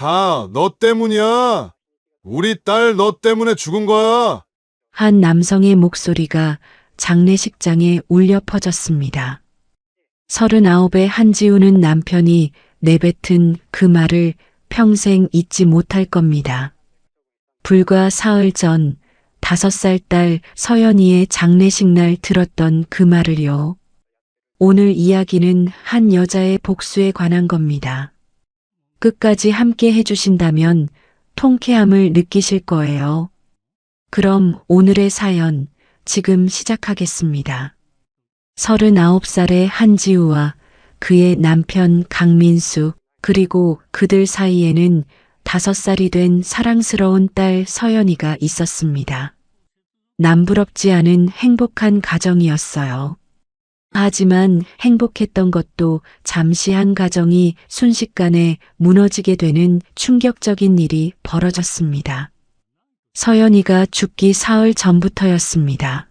다 너 때문이야. 우리 딸 너 때문에 죽은 거야. 한 남성의 목소리가 장례식장에 울려 퍼졌습니다. 39의 한지우는 남편이 내뱉은 그 말을 평생 잊지 못할 겁니다. 불과 사흘 전 5살 딸 서연이의 장례식 날 들었던 그 말을요. 오늘 이야기는 한 여자의 복수에 관한 겁니다. 끝까지 함께 해주신다면 통쾌함을 느끼실 거예요. 그럼 오늘의 사연 지금 시작하겠습니다. 39살의 한지우와 그의 남편 강민수 그리고 그들 사이에는 5살이 된 사랑스러운 딸 서연이가 있었습니다. 남부럽지 않은 행복한 가정이었어요. 하지만 행복했던 것도 잠시 한 가정이 순식간에 무너지게 되는 충격적인 일이 벌어졌습니다. 서연이가 죽기 사흘 전부터였습니다.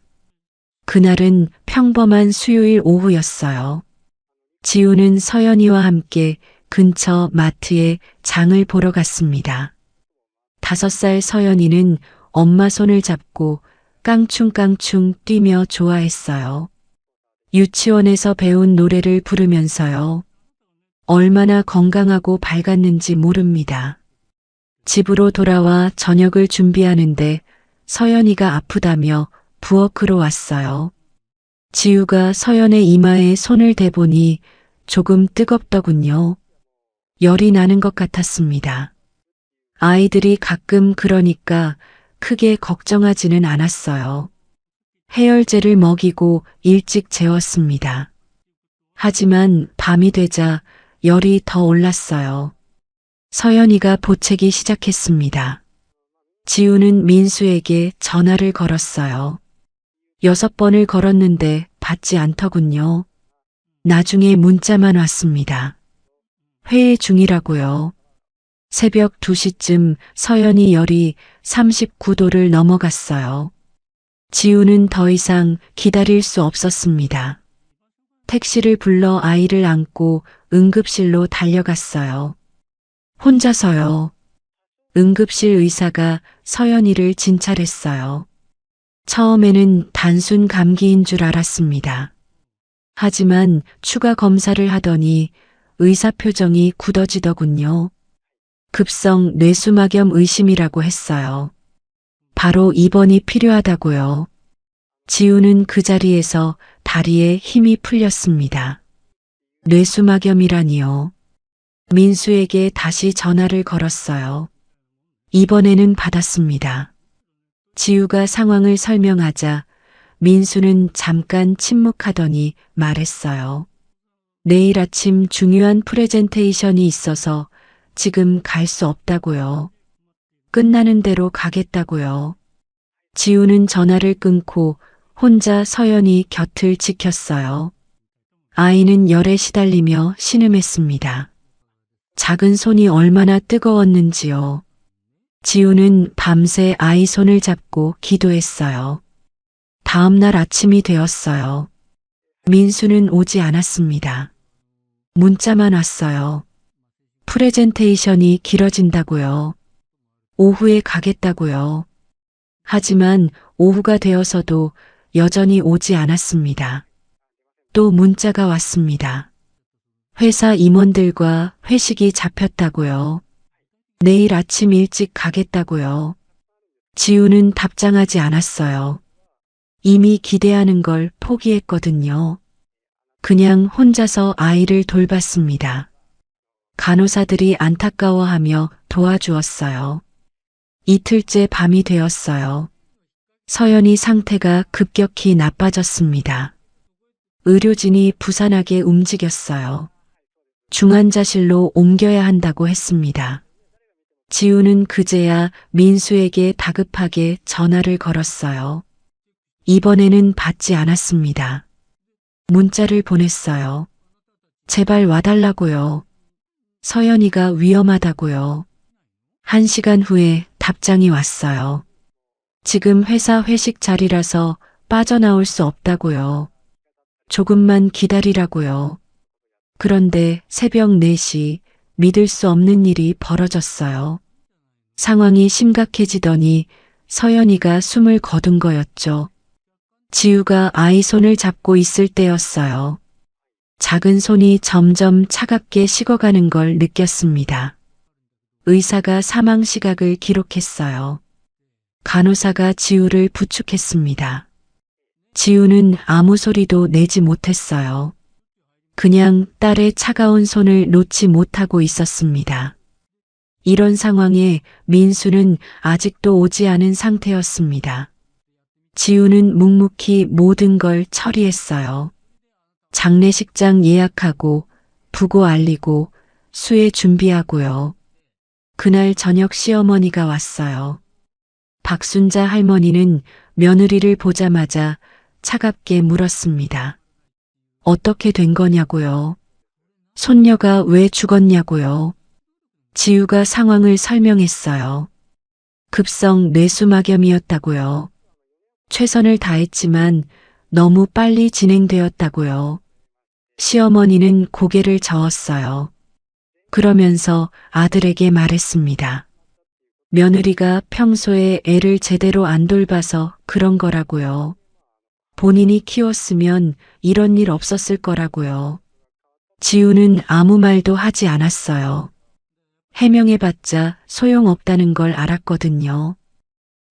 그날은 평범한 수요일 오후였어요. 지우는 서연이와 함께 근처 마트에 장을 보러 갔습니다. 5살 서연이는 엄마 손을 잡고 깡충깡충 뛰며 좋아했어요. 유치원에서 배운 노래를 부르면서요. 얼마나 건강하고 밝았는지 모릅니다. 집으로 돌아와 저녁을 준비하는데 서연이가 아프다며 부엌으로 왔어요. 지우가 서연의 이마에 손을 대보니 조금 뜨겁더군요. 열이 나는 것 같았습니다. 아이들이 가끔 그러니까 크게 걱정하지는 않았어요. 해열제를 먹이고 일찍 재웠습니다. 하지만 밤이 되자 열이 더 올랐어요. 서연이가 보채기 시작했습니다. 지우는 민수에게 전화를 걸었어요. 6번을 걸었는데 받지 않더군요. 나중에 문자만 왔습니다. 회의 중이라고요. 새벽 2시쯤 서연이 열이 39도를 넘어갔어요. 지우는 더 이상 기다릴 수 없었습니다. 택시를 불러 아이를 안고 응급실로 달려갔어요. 혼자서요. 응급실 의사가 서연이를 진찰했어요. 처음에는 단순 감기인 줄 알았습니다. 하지만 추가 검사를 하더니 의사 표정이 굳어지더군요. 급성 뇌수막염 의심이라고 했어요. 바로 입원이 필요하다고요. 지우는 그 자리에서 다리에 힘이 풀렸습니다. 뇌수막염이라니요. 민수에게 다시 전화를 걸었어요. 이번에는 받았습니다. 지우가 상황을 설명하자 민수는 잠깐 침묵하더니 말했어요. 내일 아침 중요한 프레젠테이션이 있어서 지금 갈 수 없다고요. 끝나는 대로 가겠다고요. 지우는 전화를 끊고 혼자 서연이 곁을 지켰어요. 아이는 열에 시달리며 신음했습니다. 작은 손이 얼마나 뜨거웠는지요. 지우는 밤새 아이 손을 잡고 기도했어요. 다음 날 아침이 되었어요. 민수는 오지 않았습니다. 문자만 왔어요. 프레젠테이션이 길어진다고요. 오후에 가겠다고요. 하지만 오후가 되어서도 여전히 오지 않았습니다. 또 문자가 왔습니다. 회사 임원들과 회식이 잡혔다고요. 내일 아침 일찍 가겠다고요. 지우는 답장하지 않았어요. 이미 기대하는 걸 포기했거든요. 그냥 혼자서 아이를 돌봤습니다. 간호사들이 안타까워하며 도와주었어요. 이틀째 밤이 되었어요. 서연이 상태가 급격히 나빠졌습니다. 의료진이 부산하게 움직였어요. 중환자실로 옮겨야 한다고 했습니다. 지우는 그제야 민수에게 다급하게 전화를 걸었어요. 이번에는 받지 않았습니다. 문자를 보냈어요. 제발 와달라고요. 서연이가 위험하다고요. 1시간 후에 답장이 왔어요. 지금 회사 회식 자리라서 빠져나올 수 없다고요. 조금만 기다리라고요. 그런데 새벽 4시 믿을 수 없는 일이 벌어졌어요. 상황이 심각해지더니 서연이가 숨을 거둔 거였죠. 지우가 아이 손을 잡고 있을 때였어요. 작은 손이 점점 차갑게 식어가는 걸 느꼈습니다. 의사가 사망 시각을 기록했어요. 간호사가 지우를 부축했습니다. 지우는 아무 소리도 내지 못했어요. 그냥 딸의 차가운 손을 놓지 못하고 있었습니다. 이런 상황에 민수는 아직도 오지 않은 상태였습니다. 지우는 묵묵히 모든 걸 처리했어요. 장례식장 예약하고 부고 알리고 수해 준비하고요. 그날 저녁 시어머니가 왔어요. 박순자 할머니는 며느리를 보자마자 차갑게 물었습니다. 어떻게 된 거냐고요? 손녀가 왜 죽었냐고요? 지우가 상황을 설명했어요. 급성 뇌수막염이었다고요. 최선을 다했지만 너무 빨리 진행되었다고요. 시어머니는 고개를 저었어요. 그러면서 아들에게 말했습니다. 며느리가 평소에 애를 제대로 안 돌봐서 그런 거라고요. 본인이 키웠으면 이런 일 없었을 거라고요. 지우는 아무 말도 하지 않았어요. 해명해봤자 소용없다는 걸 알았거든요.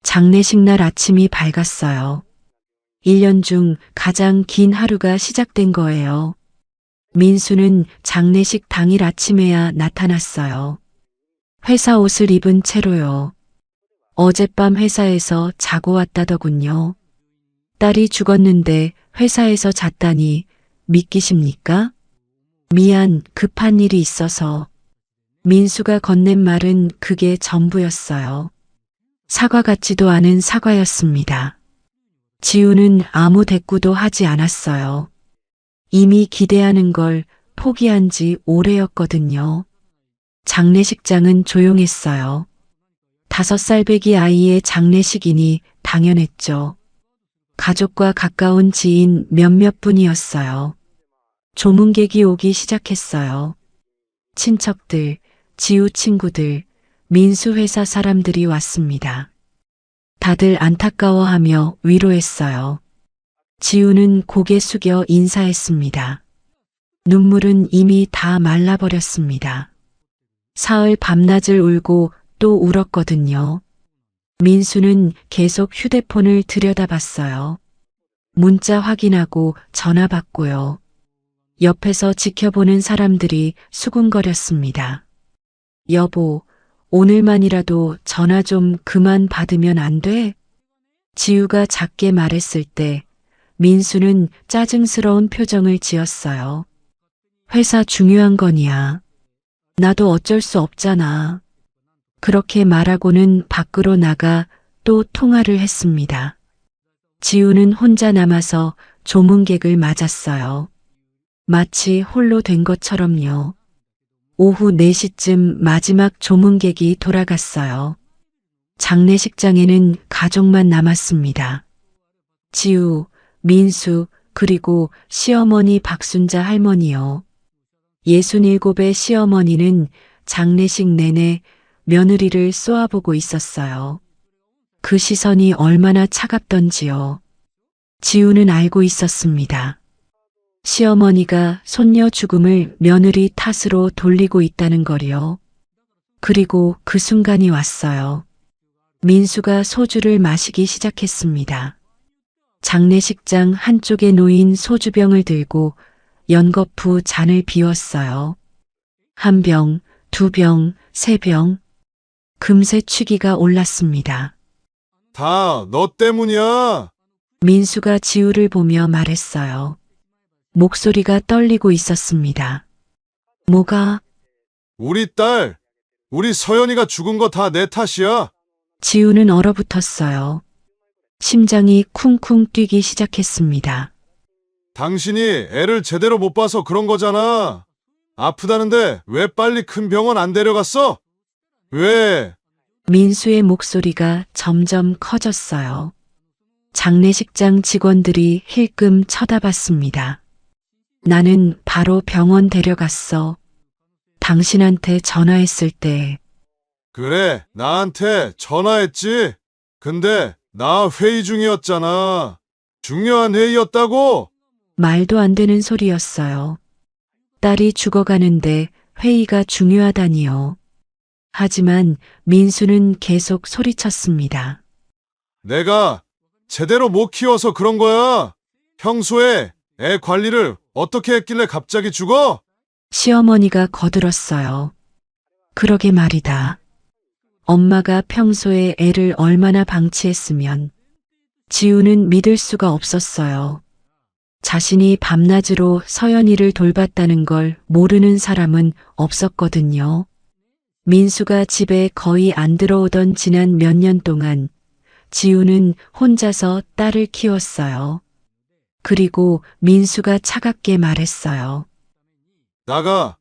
장례식 날 아침이 밝았어요. 1년 중 가장 긴 하루가 시작된 거예요. 민수는 장례식 당일 아침에야 나타났어요. 회사 옷을 입은 채로요. 어젯밤 회사에서 자고 왔다더군요. 딸이 죽었는데 회사에서 잤다니 믿기십니까? 미안, 급한 일이 있어서. 민수가 건넨 말은 그게 전부였어요. 사과 같지도 않은 사과였습니다. 지우는 아무 대꾸도 하지 않았어요. 이미 기대하는 걸 포기한 지 오래였거든요. 장례식장은 조용했어요. 5살배기 아이의 장례식이니 당연했죠. 가족과 가까운 지인 몇몇 분이었어요. 조문객이 오기 시작했어요. 친척들, 지우 친구들, 민수 회사 사람들이 왔습니다. 다들 안타까워하며 위로했어요. 지우는 고개 숙여 인사했습니다. 눈물은 이미 다 말라버렸습니다. 사흘 밤낮을 울고 또 울었거든요. 민수는 계속 휴대폰을 들여다봤어요. 문자 확인하고 전화 받고요. 옆에서 지켜보는 사람들이 수군거렸습니다. 여보, 오늘만이라도 전화 좀 그만 받으면 안 돼? 지우가 작게 말했을 때 민수는 짜증스러운 표정을 지었어요. 회사 중요한 거니야. 나도 어쩔 수 없잖아. 그렇게 말하고는 밖으로 나가 또 통화를 했습니다. 지우는 혼자 남아서 조문객을 맞았어요. 마치 홀로 된 것처럼요. 오후 4시쯤 마지막 조문객이 돌아갔어요. 장례식장에는 가족만 남았습니다. 지우, 민수, 그리고 시어머니 박순자 할머니요. 67의 시어머니는 장례식 내내 며느리를 쏘아보고 있었어요. 그 시선이 얼마나 차갑던지요. 지우는 알고 있었습니다. 시어머니가 손녀 죽음을 며느리 탓으로 돌리고 있다는 걸요. 그리고 그 순간이 왔어요. 민수가 소주를 마시기 시작했습니다. 장례식장 한쪽에 놓인 소주병을 들고 연거푸 잔을 비웠어요. 1병, 2병, 3병. 금세 취기가 올랐습니다. 다 너 때문이야. 민수가 지우를 보며 말했어요. 목소리가 떨리고 있었습니다. 뭐가? 우리 딸, 우리 서연이가 죽은 거 다 내 탓이야. 지우는 얼어붙었어요. 심장이 쿵쿵 뛰기 시작했습니다. 당신이 애를 제대로 못 봐서 그런 거잖아. 아프다는데 왜 빨리 큰 병원 안 데려갔어? 왜? 민수의 목소리가 점점 커졌어요. 장례식장 직원들이 힐끔 쳐다봤습니다. 나는 바로 병원 데려갔어. 당신한테 전화했을 때 그래, 나한테 전화했지? 근데 나 회의 중이었잖아. 중요한 회의였다고? 말도 안 되는 소리였어요. 딸이 죽어가는데 회의가 중요하다니요. 하지만 민수는 계속 소리쳤습니다. 내가 제대로 못 키워서 그런 거야. 평소에 애 관리를 어떻게 했길래 갑자기 죽어? 시어머니가 거들었어요. 그러게 말이다. 엄마가 평소에 애를 얼마나 방치했으면 지우는 믿을 수가 없었어요. 자신이 밤낮으로 서연이를 돌봤다는 걸 모르는 사람은 없었거든요. 민수가 집에 거의 안 들어오던 지난 몇 년 동안 지우는 혼자서 딸을 키웠어요. 그리고 민수가 차갑게 말했어요. 나가.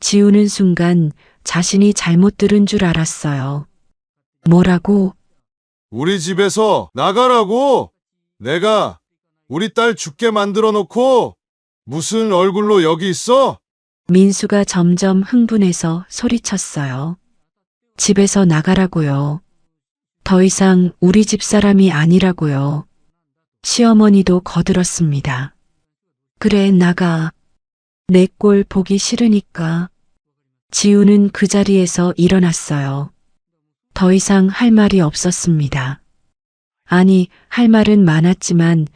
지우는 순간 자신이 잘못 들은 줄 알았어요. 뭐라고? 우리 집에서 나가라고. 내가 우리 딸 죽게 만들어 놓고 무슨 얼굴로 여기 있어? 민수가 점점 흥분해서 소리쳤어요. 집에서 나가라고요. 더 이상 우리 집 사람이 아니라고요. 시어머니도 거들었습니다. 그래, 나가. 내 꼴 보기 싫으니까. 지우는 그 자리에서 일어났어요. 더 이상 할 말이 없었습니다. 아니, 할 말은 많았지만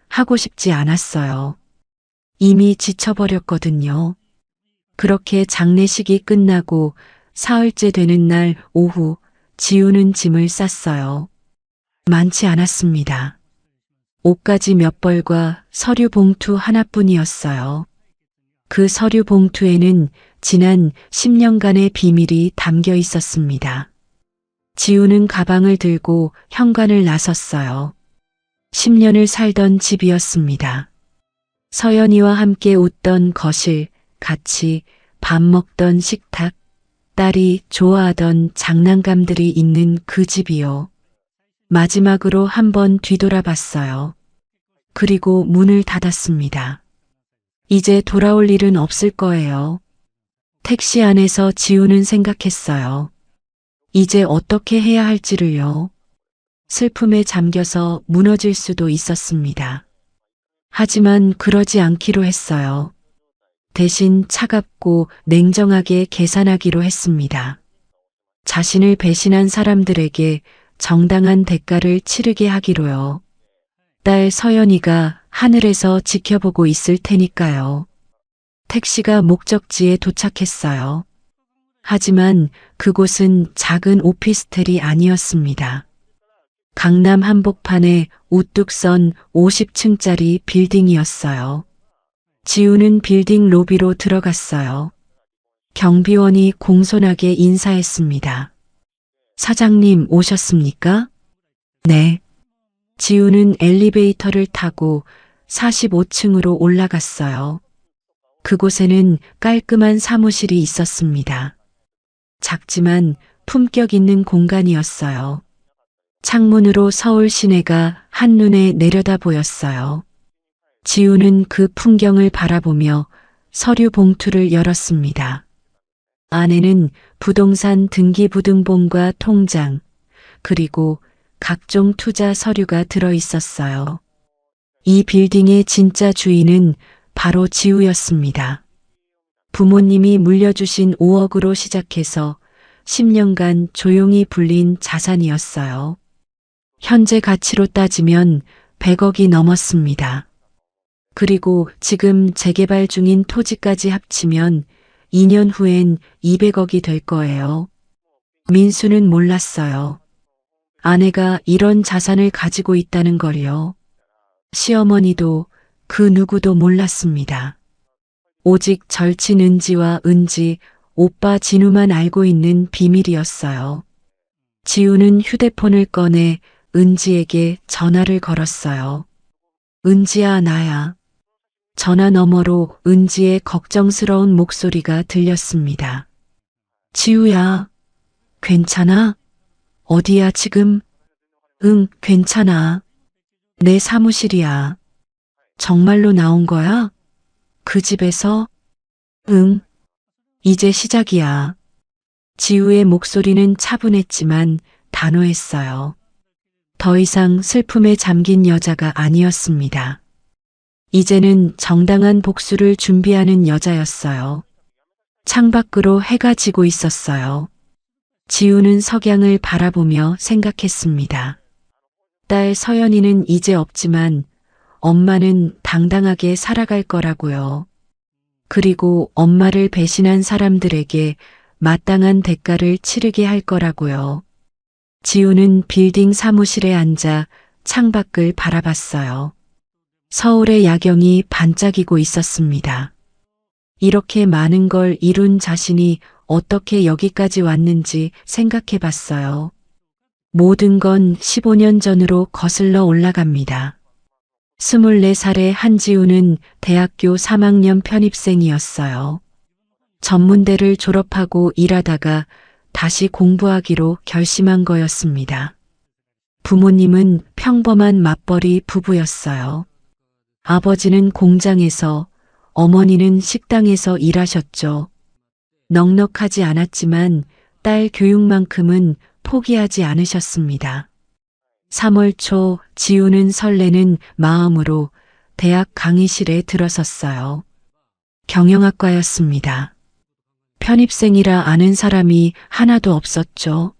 하고 싶지 않았어요. 이미 지쳐버렸거든요. 그렇게 장례식이 끝나고 사흘째 되는 날 오후 지우는 짐을 쌌어요. 많지 않았습니다. 옷가지 몇 벌과 서류 봉투 하나뿐이었어요. 그 서류 봉투에는 지난 10년간의 비밀이 담겨 있었습니다. 지우는 가방을 들고 현관을 나섰어요. 10년을 살던 집이었습니다. 서연이와 함께 웃던 거실, 같이 밥 먹던 식탁, 딸이 좋아하던 장난감들이 있는 그 집이요. 마지막으로 한번 뒤돌아봤어요. 그리고 문을 닫았습니다. 이제 돌아올 일은 없을 거예요. 택시 안에서 지우는 생각했어요. 이제 어떻게 해야 할지를요. 슬픔에 잠겨서 무너질 수도 있었습니다. 하지만 그러지 않기로 했어요. 대신 차갑고 냉정하게 계산하기로 했습니다. 자신을 배신한 사람들에게 정당한 대가를 치르게 하기로요. 딸 서연이가 하늘에서 지켜보고 있을 테니까요. 택시가 목적지에 도착했어요. 하지만 그곳은 작은 오피스텔이 아니었습니다. 강남 한복판에 우뚝 선 50층짜리 빌딩이었어요. 지우는 빌딩 로비로 들어갔어요. 경비원이 공손하게 인사했습니다. 사장님 오셨습니까? 네. 지우는 엘리베이터를 타고 45층으로 올라갔어요. 그곳에는 깔끔한 사무실이 있었습니다. 작지만 품격 있는 공간이었어요. 창문으로 서울 시내가 한눈에 내려다 보였어요. 지우는 그 풍경을 바라보며 서류 봉투를 열었습니다. 안에는 부동산 등기부등본과 통장, 그리고 각종 투자 서류가 들어 있었어요. 이 빌딩의 진짜 주인은 바로 지우였습니다. 부모님이 물려주신 5억으로 시작해서 10년간 조용히 불린 자산이었어요. 현재 가치로 따지면 100억이 넘었습니다. 그리고 지금 재개발 중인 토지까지 합치면 2년 후엔 200억이 될 거예요. 민수는 몰랐어요. 아내가 이런 자산을 가지고 있다는 걸요. 시어머니도 그 누구도 몰랐습니다. 오직 절친 은지와 은지, 오빠 진우만 알고 있는 비밀이었어요. 지우는 휴대폰을 꺼내 은지에게 전화를 걸었어요. 은지야, 나야. 전화 너머로 은지의 걱정스러운 목소리가 들렸습니다. 지우야, 괜찮아? 어디야 지금? 응, 괜찮아. 내 사무실이야. 정말로 나온 거야? 그 집에서? 응. 이제 시작이야. 지우의 목소리는 차분했지만 단호했어요. 더 이상 슬픔에 잠긴 여자가 아니었습니다. 이제는 정당한 복수를 준비하는 여자였어요. 창밖으로 해가 지고 있었어요. 지우는 석양을 바라보며 생각했습니다. 딸 서연이는 이제 없지만 엄마는 당당하게 살아갈 거라고요. 그리고 엄마를 배신한 사람들에게 마땅한 대가를 치르게 할 거라고요. 지우는 빌딩 사무실에 앉아 창밖을 바라봤어요. 서울의 야경이 반짝이고 있었습니다. 이렇게 많은 걸 이룬 자신이 어떻게 여기까지 왔는지 생각해 봤어요. 모든 건 15년 전으로 거슬러 올라갑니다. 24살의 한지우는 대학교 3학년 편입생이었어요. 전문대를 졸업하고 일하다가 다시 공부하기로 결심한 거였습니다. 부모님은 평범한 맞벌이 부부였어요. 아버지는 공장에서, 어머니는 식당에서 일하셨죠. 넉넉하지 않았지만 딸 교육만큼은 포기하지 않으셨습니다. 3월 초 지우는 설레는 마음으로 대학 강의실에 들어섰어요. 경영학과였습니다. 편입생이라 아는 사람이 하나도 없었죠.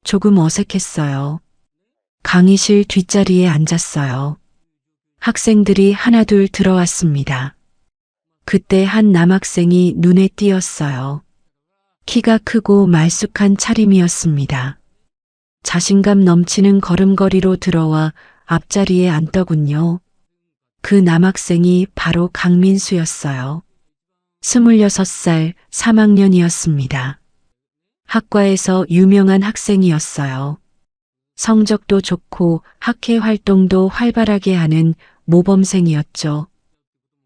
조금 어색했어요. 강의실 뒷자리에 앉았어요. 학생들이 하나둘 들어왔습니다. 그때 한 남학생이 눈에 띄었어요. 키가 크고 말쑥한 차림이었습니다. 자신감 넘치는 걸음걸이로 들어와 앞자리에 앉더군요. 그 남학생이 바로 강민수였어요. 26살 3학년이었습니다. 학과에서 유명한 학생이었어요. 성적도 좋고 학회 활동도 활발하게 하는 모범생이었죠.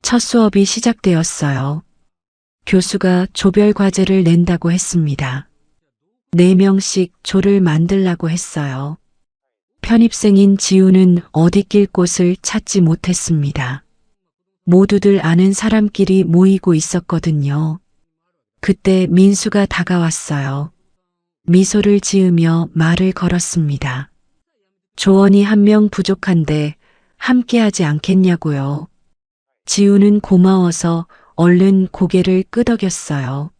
첫 수업이 시작되었어요. 교수가 조별 과제를 낸다고 했습니다. 4명씩 조를 만들라고 했어요. 편입생인 지우는 어디 낄 곳을 찾지 못했습니다. 모두들 아는 사람끼리 모이고 있었거든요. 그때 민수가 다가왔어요. 미소를 지으며 말을 걸었습니다. 조언이 한 명 부족한데 함께하지 않겠냐고요. 지우는 고마워서 얼른 고개를 끄덕였어요.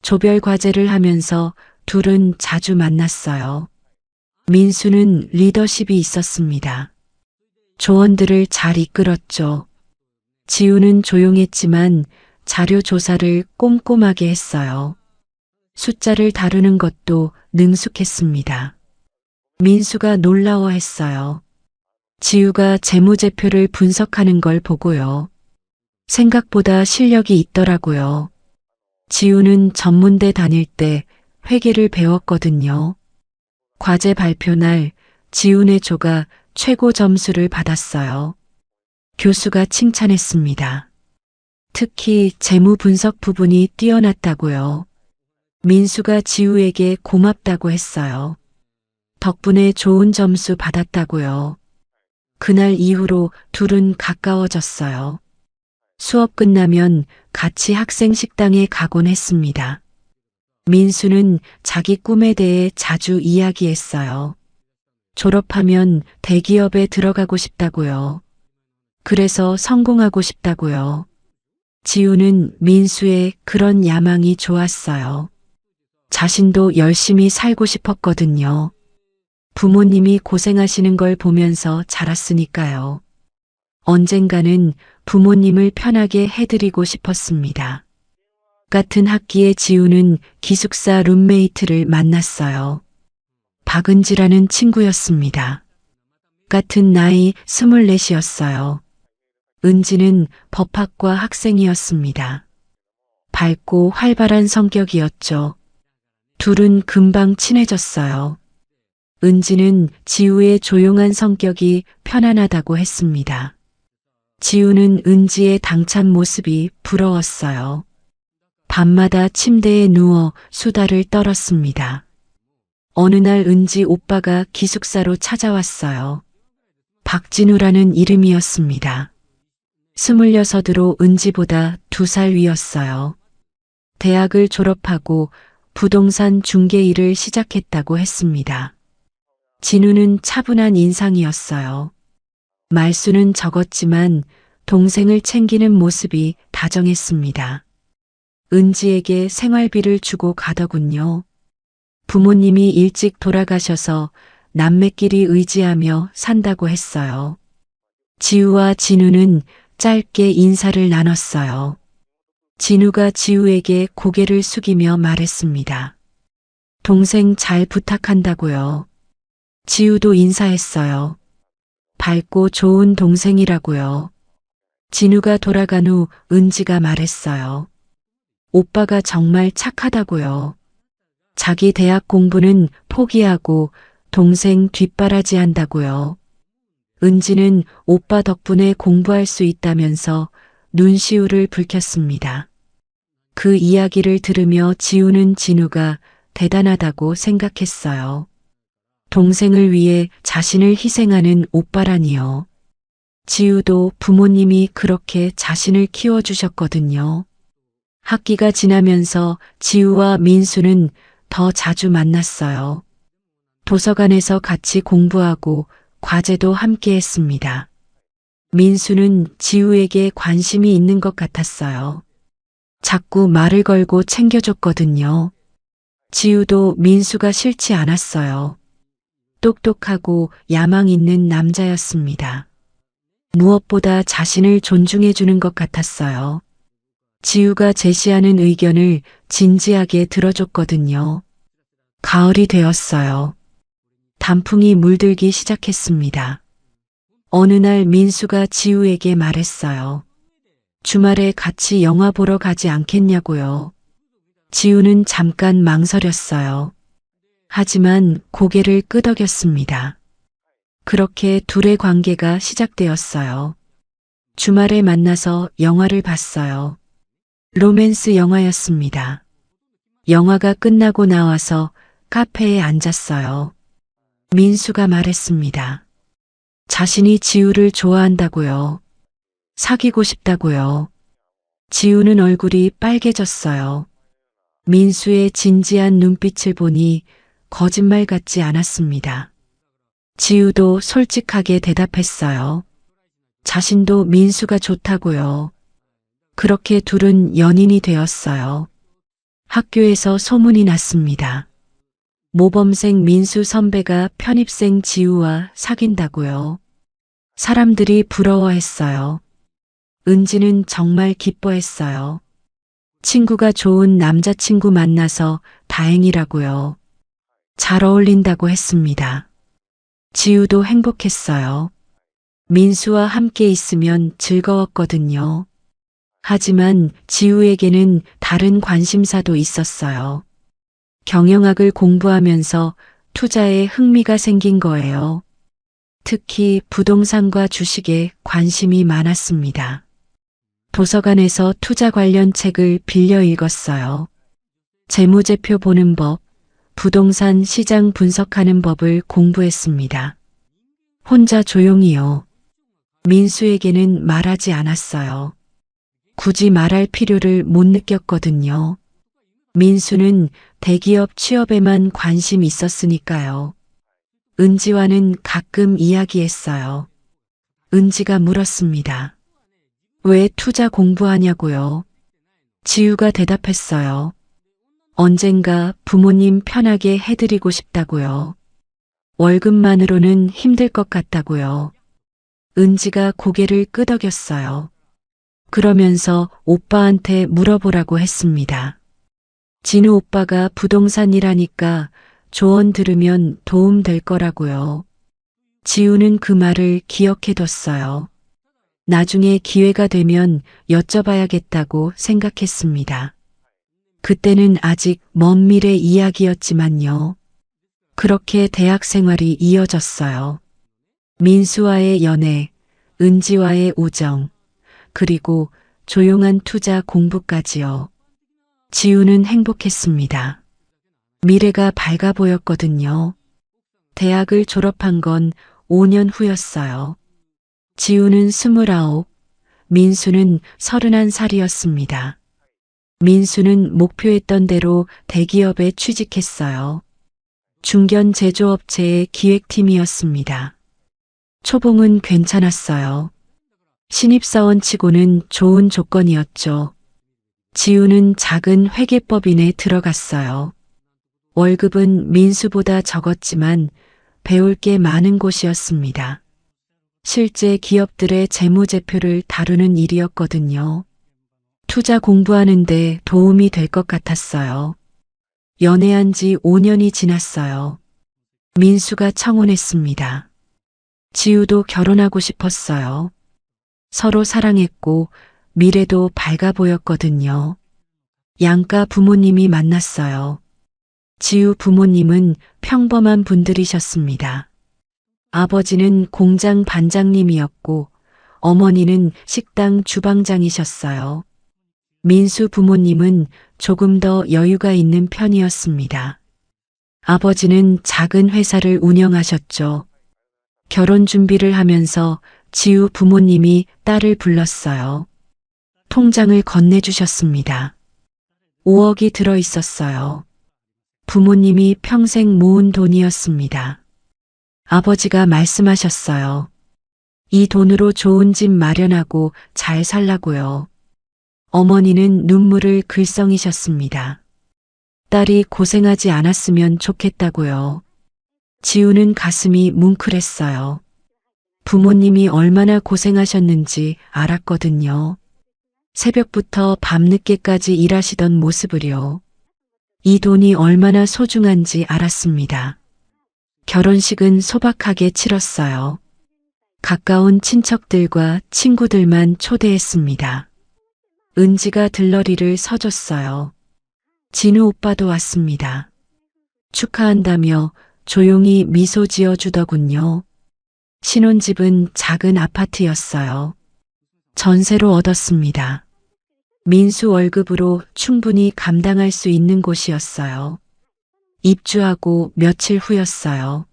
조별 과제를 하면서 둘은 자주 만났어요. 민수는 리더십이 있었습니다. 조원들을 잘 이끌었죠. 지우는 조용했지만 자료 조사를 꼼꼼하게 했어요. 숫자를 다루는 것도 능숙했습니다. 민수가 놀라워했어요. 지우가 재무제표를 분석하는 걸 보고요. 생각보다 실력이 있더라고요. 지우는 전문대 다닐 때 회계를 배웠거든요. 과제 발표 날 지우네 조가 최고 점수를 받았어요. 교수가 칭찬했습니다. 특히 재무 분석 부분이 뛰어났다고요. 민수가 지우에게 고맙다고 했어요. 덕분에 좋은 점수 받았다고요. 그날 이후로 둘은 가까워졌어요. 수업 끝나면 같이 학생 식당에 가곤 했습니다. 민수는 자기 꿈에 대해 자주 이야기했어요. 졸업하면 대기업에 들어가고 싶다고요. 그래서 성공하고 싶다고요. 지우는 민수의 그런 야망이 좋았어요. 자신도 열심히 살고 싶었거든요. 부모님이 고생하시는 걸 보면서 자랐으니까요. 언젠가는 부모님을 편하게 해드리고 싶었습니다. 같은 학기에 지우는 기숙사 룸메이트를 만났어요. 박은지라는 친구였습니다. 같은 나이 24이었어요. 은지는 법학과 학생이었습니다. 밝고 활발한 성격이었죠. 둘은 금방 친해졌어요. 은지는 지우의 조용한 성격이 편안하다고 했습니다. 지우는 은지의 당찬 모습이 부러웠어요. 밤마다 침대에 누워 수다를 떨었습니다. 어느 날 은지 오빠가 기숙사로 찾아왔어요. 박진우라는 이름이었습니다. 26으로 은지보다 2살 위였어요. 대학을 졸업하고 부동산 중개 일을 시작했다고 했습니다. 진우는 차분한 인상이었어요. 말수는 적었지만 동생을 챙기는 모습이 다정했습니다. 은지에게 생활비를 주고 가더군요. 부모님이 일찍 돌아가셔서 남매끼리 의지하며 산다고 했어요. 지우와 진우는 짧게 인사를 나눴어요. 진우가 지우에게 고개를 숙이며 말했습니다. 동생 잘 부탁한다고요. 지우도 인사했어요. 밝고 좋은 동생이라고요. 진우가 돌아간 후 은지가 말했어요. 오빠가 정말 착하다고요. 자기 대학 공부는 포기하고 동생 뒷바라지 한다고요. 은지는 오빠 덕분에 공부할 수 있다면서 눈시울을 붉혔습니다. 그 이야기를 들으며 지우는 진우가 대단하다고 생각했어요. 동생을 위해 자신을 희생하는 오빠라니요. 지우도 부모님이 그렇게 자신을 키워주셨거든요. 학기가 지나면서 지우와 민수는 더 자주 만났어요. 도서관에서 같이 공부하고 과제도 함께 했습니다. 민수는 지우에게 관심이 있는 것 같았어요. 자꾸 말을 걸고 챙겨줬거든요. 지우도 민수가 싫지 않았어요. 똑똑하고 야망 있는 남자였습니다. 무엇보다 자신을 존중해주는 것 같았어요. 지우가 제시하는 의견을 진지하게 들어줬거든요. 가을이 되었어요. 단풍이 물들기 시작했습니다. 어느 날 민수가 지우에게 말했어요. 주말에 같이 영화 보러 가지 않겠냐고요. 지우는 잠깐 망설였어요. 하지만 고개를 끄덕였습니다. 그렇게 둘의 관계가 시작되었어요. 주말에 만나서 영화를 봤어요. 로맨스 영화였습니다. 영화가 끝나고 나와서 카페에 앉았어요. 민수가 말했습니다. 자신이 지우를 좋아한다고요. 사귀고 싶다고요. 지우는 얼굴이 빨개졌어요. 민수의 진지한 눈빛을 보니 거짓말 같지 않았습니다. 지우도 솔직하게 대답했어요. 자신도 민수가 좋다고요. 그렇게 둘은 연인이 되었어요. 학교에서 소문이 났습니다. 모범생 민수 선배가 편입생 지우와 사귄다고요. 사람들이 부러워했어요. 은지는 정말 기뻐했어요. 친구가 좋은 남자친구 만나서 다행이라고요. 잘 어울린다고 했습니다. 지우도 행복했어요. 민수와 함께 있으면 즐거웠거든요. 하지만 지우에게는 다른 관심사도 있었어요. 경영학을 공부하면서 투자에 흥미가 생긴 거예요. 특히 부동산과 주식에 관심이 많았습니다. 도서관에서 투자 관련 책을 빌려 읽었어요. 재무제표 보는 법, 부동산 시장 분석하는 법을 공부했습니다. 혼자 조용히요. 민수에게는 말하지 않았어요. 굳이 말할 필요를 못 느꼈거든요. 민수는 대기업 취업에만 관심 있었으니까요. 은지와는 가끔 이야기했어요. 은지가 물었습니다. 왜 투자 공부하냐고요? 지우가 대답했어요. 언젠가 부모님 편하게 해드리고 싶다고요. 월급만으로는 힘들 것 같다고요. 은지가 고개를 끄덕였어요. 그러면서 오빠한테 물어보라고 했습니다. 진우 오빠가 부동산 일하니까 조언 들으면 도움 될 거라고요. 지우는 그 말을 기억해뒀어요. 나중에 기회가 되면 여쭤봐야겠다고 생각했습니다. 그때는 아직 먼 미래 이야기였지만요. 그렇게 대학 생활이 이어졌어요. 민수와의 연애, 은지와의 우정, 그리고 조용한 투자 공부까지요. 지우는 행복했습니다. 미래가 밝아 보였거든요. 대학을 졸업한 건 5년 후였어요. 지우는 29, 민수는 31살이었습니다. 민수는 목표했던 대로 대기업에 취직했어요. 중견 제조업체의 기획팀이었습니다. 초봉은 괜찮았어요. 신입사원 치고는 좋은 조건이었죠. 지우는 작은 회계법인에 들어갔어요. 월급은 민수보다 적었지만 배울 게 많은 곳이었습니다. 실제 기업들의 재무제표를 다루는 일이었거든요. 투자 공부하는데 도움이 될 것 같았어요. 연애한 지 5년이 지났어요. 민수가 청혼했습니다. 지우도 결혼하고 싶었어요. 서로 사랑했고 미래도 밝아 보였거든요. 양가 부모님이 만났어요. 지우 부모님은 평범한 분들이셨습니다. 아버지는 공장 반장님이었고 어머니는 식당 주방장이셨어요. 민수 부모님은 조금 더 여유가 있는 편이었습니다. 아버지는 작은 회사를 운영하셨죠. 결혼 준비를 하면서 지우 부모님이 딸을 불렀어요. 통장을 건네주셨습니다. 5억이 들어 있었어요. 부모님이 평생 모은 돈이었습니다. 아버지가 말씀하셨어요. 이 돈으로 좋은 집 마련하고 잘 살라고요. 어머니는 눈물을 글썽이셨습니다. 딸이 고생하지 않았으면 좋겠다고요. 지우는 가슴이 뭉클했어요. 부모님이 얼마나 고생하셨는지 알았거든요. 새벽부터 밤늦게까지 일하시던 모습을요. 이 돈이 얼마나 소중한지 알았습니다. 결혼식은 소박하게 치렀어요. 가까운 친척들과 친구들만 초대했습니다. 은지가 들러리를 서줬어요. 진우 오빠도 왔습니다. 축하한다며 조용히 미소 지어주더군요. 신혼집은 작은 아파트였어요. 전세로 얻었습니다. 민수 월급으로 충분히 감당할 수 있는 곳이었어요. 입주하고 며칠 후였어요.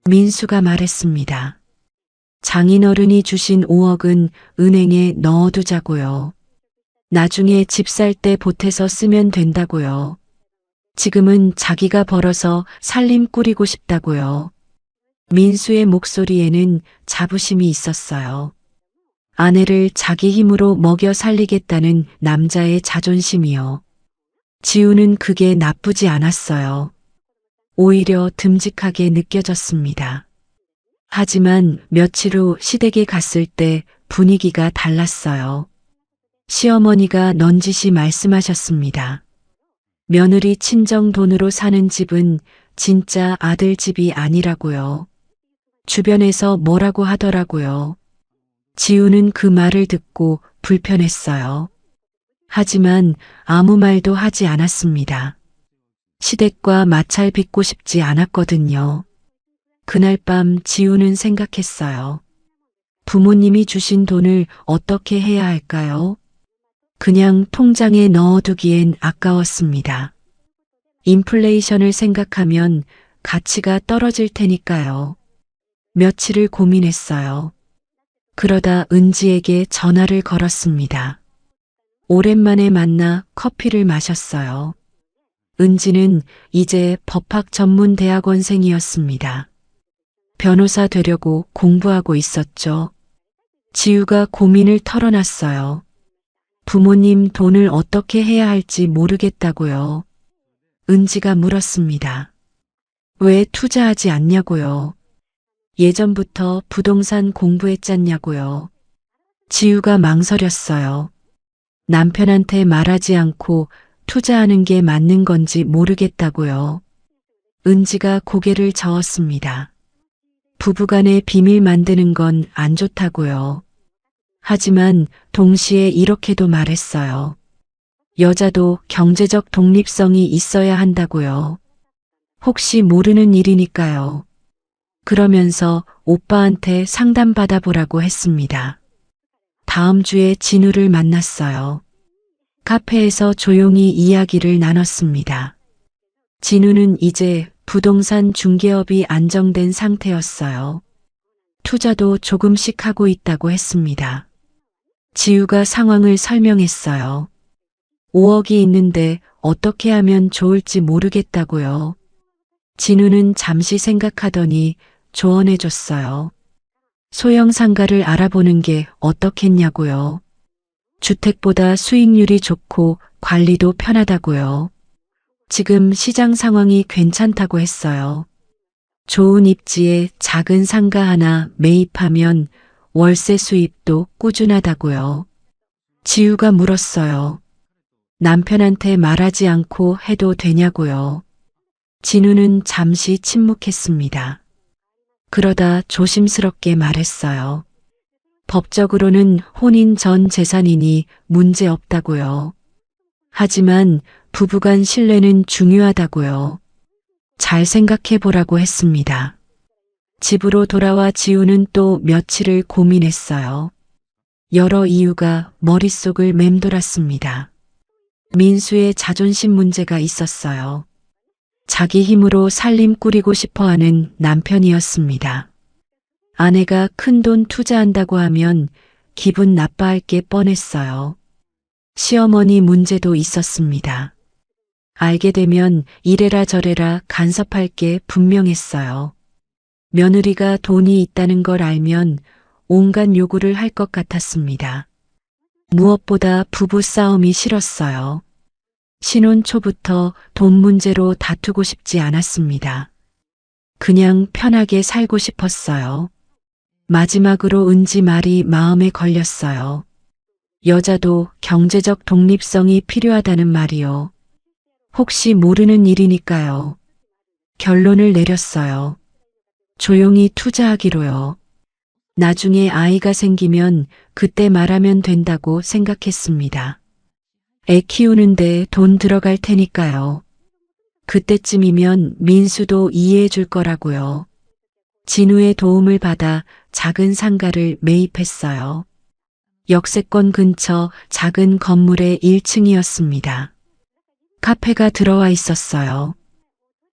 민수가 말했습니다. 장인어른이 주신 5억은 은행에 넣어두자고요. 나중에 집 살 때 보태서 쓰면 된다고요. 지금은 자기가 벌어서 살림 꾸리고 싶다고요. 민수의 목소리에는 자부심이 있었어요. 아내를 자기 힘으로 먹여 살리겠다는 남자의 자존심이요. 지우는 그게 나쁘지 않았어요. 오히려 듬직하게 느껴졌습니다. 하지만 며칠 후 시댁에 갔을 때 분위기가 달랐어요. 시어머니가 넌지시 말씀하셨습니다. 며느리 친정 돈으로 사는 집은 진짜 아들 집이 아니라고요. 주변에서 뭐라고 하더라고요. 지우는 그 말을 듣고 불편했어요. 하지만 아무 말도 하지 않았습니다. 시댁과 마찰 빚고 싶지 않았거든요. 그날 밤 지우는 생각했어요. 부모님이 주신 돈을 어떻게 해야 할까요? 그냥 통장에 넣어두기엔 아까웠습니다. 인플레이션을 생각하면 가치가 떨어질 테니까요. 며칠을 고민했어요. 그러다 은지에게 전화를 걸었습니다. 오랜만에 만나 커피를 마셨어요. 은지는 이제 법학 전문 대학원생이었습니다. 변호사 되려고 공부하고 있었죠. 지우가 고민을 털어놨어요. 부모님 돈을 어떻게 해야 할지 모르겠다고요. 은지가 물었습니다. 왜 투자하지 않냐고요. 예전부터 부동산 공부했잖냐고요. 지우가 망설였어요. 남편한테 말하지 않고 투자하는 게 맞는 건지 모르겠다고요. 은지가 고개를 저었습니다. 부부간에 비밀 만드는 건 안 좋다고요. 하지만 동시에 이렇게도 말했어요. 여자도 경제적 독립성이 있어야 한다고요. 혹시 모르는 일이니까요. 그러면서 오빠한테 상담받아보라고 했습니다. 다음 주에 진우를 만났어요. 카페에서 조용히 이야기를 나눴습니다. 진우는 이제 부동산 중개업이 안정된 상태였어요. 투자도 조금씩 하고 있다고 했습니다. 지우가 상황을 설명했어요. 5억이 있는데 어떻게 하면 좋을지 모르겠다고요. 진우는 잠시 생각하더니 조언해줬어요. 소형 상가를 알아보는 게 어떻겠냐고요. 주택보다 수익률이 좋고 관리도 편하다고요. 지금 시장 상황이 괜찮다고 했어요. 좋은 입지에 작은 상가 하나 매입하면 월세 수입도 꾸준하다고요. 지우가 물었어요. 남편한테 말하지 않고 해도 되냐고요. 진우는 잠시 침묵했습니다. 그러다 조심스럽게 말했어요. 법적으로는 혼인 전 재산이니 문제 없다고요. 하지만 부부간 신뢰는 중요하다고요. 잘 생각해 보라고 했습니다. 집으로 돌아와 지우는 또 며칠을 고민했어요. 여러 이유가 머릿속을 맴돌았습니다. 민수의 자존심 문제가 있었어요. 자기 힘으로 살림 꾸리고 싶어 하는 남편이었습니다. 아내가 큰돈 투자한다고 하면 기분 나빠할 게 뻔했어요. 시어머니 문제도 있었습니다. 알게 되면 이래라 저래라 간섭할 게 분명했어요. 며느리가 돈이 있다는 걸 알면 온갖 요구를 할 것 같았습니다. 무엇보다 부부 싸움이 싫었어요. 신혼 초부터 돈 문제로 다투고 싶지 않았습니다. 그냥 편하게 살고 싶었어요. 마지막으로 은지 말이 마음에 걸렸어요. 여자도 경제적 독립성이 필요하다는 말이요. 혹시 모르는 일이니까요. 결론을 내렸어요. 조용히 투자하기로요. 나중에 아이가 생기면 그때 말하면 된다고 생각했습니다. 애 키우는데 돈 들어갈 테니까요. 그때쯤이면 민수도 이해해 줄 거라고요. 진우의 도움을 받아 작은 상가를 매입했어요. 역세권 근처 작은 건물의 1층이었습니다. 카페가 들어와 있었어요.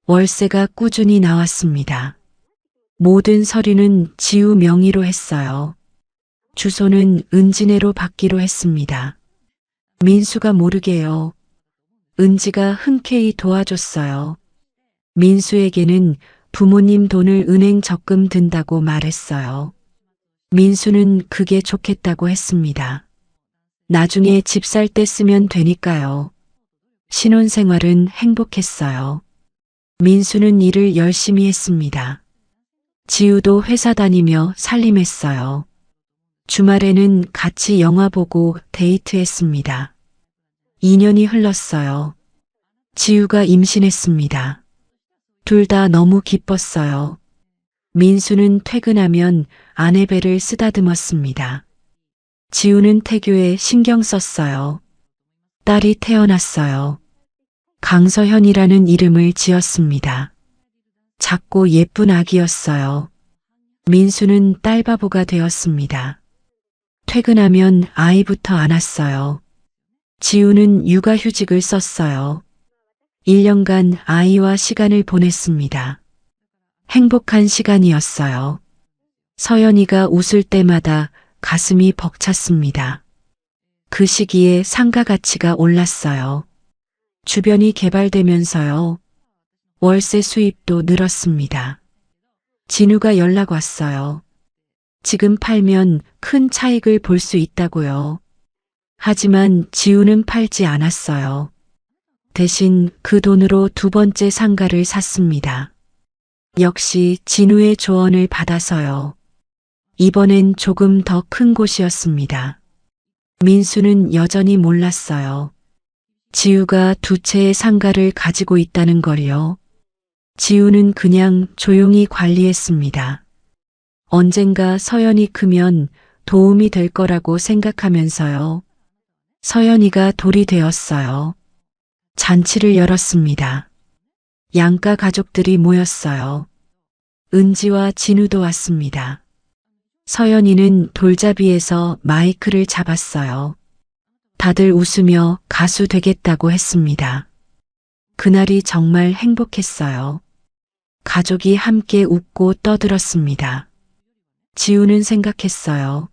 월세가 꾸준히 나왔습니다. 모든 서류는 지우 명의로 했어요. 주소는 은지네로 받기로 했습니다. 민수가 모르게요. 은지가 흔쾌히 도와줬어요. 민수에게는 부모님 돈을 은행 적금 든다고 말했어요. 민수는 그게 좋겠다고 했습니다. 나중에 집 살 때 쓰면 되니까요. 신혼생활은 행복했어요. 민수는 일을 열심히 했습니다. 지우도 회사 다니며 살림했어요. 주말에는 같이 영화 보고 데이트했습니다. 2년이 흘렀어요. 지우가 임신했습니다. 둘 다 너무 기뻤어요. 민수는 퇴근하면 아내 배를 쓰다듬었습니다. 지우는 태교에 신경 썼어요. 딸이 태어났어요. 강서현이라는 이름을 지었습니다. 작고 예쁜 아기였어요. 민수는 딸바보가 되었습니다. 퇴근하면 아이부터 안았어요. 지우는 육아휴직을 썼어요. 1년간 아이와 시간을 보냈습니다. 행복한 시간이었어요. 서연이가 웃을 때마다 가슴이 벅찼습니다. 그 시기에 상가 가치가 올랐어요. 주변이 개발되면서요. 월세 수입도 늘었습니다. 진우가 연락 왔어요. 지금 팔면 큰 차익을 볼 수 있다고요. 하지만 지우는 팔지 않았어요. 대신 그 돈으로 두 번째 상가를 샀습니다. 역시 진우의 조언을 받아서요. 이번엔 조금 더 큰 곳이었습니다. 민수는 여전히 몰랐어요. 지우가 두 채의 상가를 가지고 있다는 걸요. 지우는 그냥 조용히 관리했습니다. 언젠가 서연이 크면 도움이 될 거라고 생각하면서요. 서연이가 돌이 되었어요. 잔치를 열었습니다. 양가 가족들이 모였어요. 은지와 진우도 왔습니다. 서연이는 돌잡이에서 마이크를 잡았어요. 다들 웃으며 가수 되겠다고 했습니다. 그날이 정말 행복했어요. 가족이 함께 웃고 떠들었습니다. 지우는 생각했어요.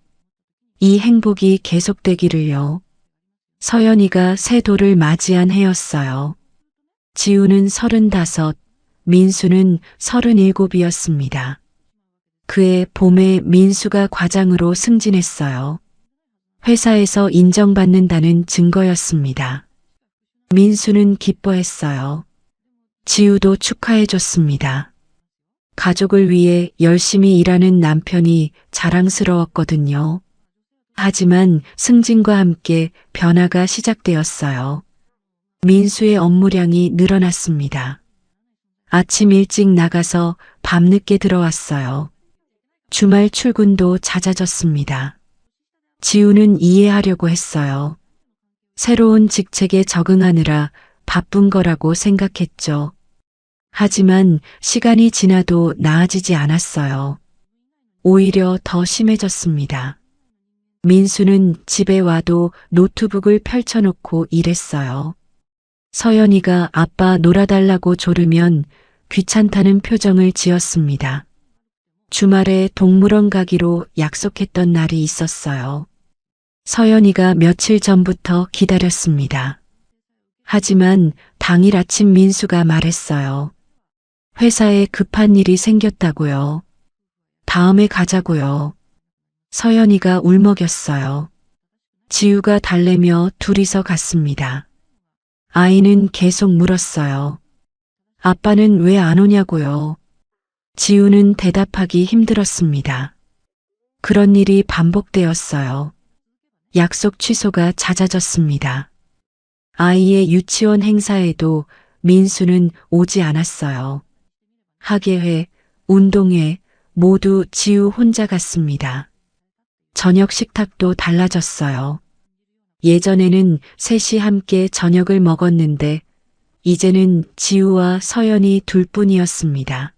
이 행복이 계속되기를요. 서연이가 새 돌을 맞이한 해였어요. 지우는 35, 민수는 37이었습니다. 그해 봄에 민수가 과장으로 승진했어요. 회사에서 인정받는다는 증거였습니다. 민수는 기뻐했어요. 지우도 축하해줬습니다. 가족을 위해 열심히 일하는 남편이 자랑스러웠거든요. 하지만 승진과 함께 변화가 시작되었어요. 민수의 업무량이 늘어났습니다. 아침 일찍 나가서 밤늦게 들어왔어요. 주말 출근도 잦아졌습니다. 지우는 이해하려고 했어요. 새로운 직책에 적응하느라 바쁜 거라고 생각했죠. 하지만 시간이 지나도 나아지지 않았어요. 오히려 더 심해졌습니다. 민수는 집에 와도 노트북을 펼쳐놓고 일했어요. 서연이가 아빠 놀아달라고 조르면 귀찮다는 표정을 지었습니다. 주말에 동물원 가기로 약속했던 날이 있었어요. 서연이가 며칠 전부터 기다렸습니다. 하지만 당일 아침 민수가 말했어요. 회사에 급한 일이 생겼다고요. 다음에 가자고요. 서연이가 울먹였어요. 지우가 달래며 둘이서 갔습니다. 아이는 계속 물었어요. 아빠는 왜 안 오냐고요. 지우는 대답하기 힘들었습니다. 그런 일이 반복되었어요. 약속 취소가 잦아졌습니다. 아이의 유치원 행사에도 민수는 오지 않았어요. 학예회, 운동회 모두 지우 혼자 갔습니다. 저녁 식탁도 달라졌어요. 예전에는 셋이 함께 저녁을 먹었는데 이제는 지우와 서연이 둘뿐이었습니다.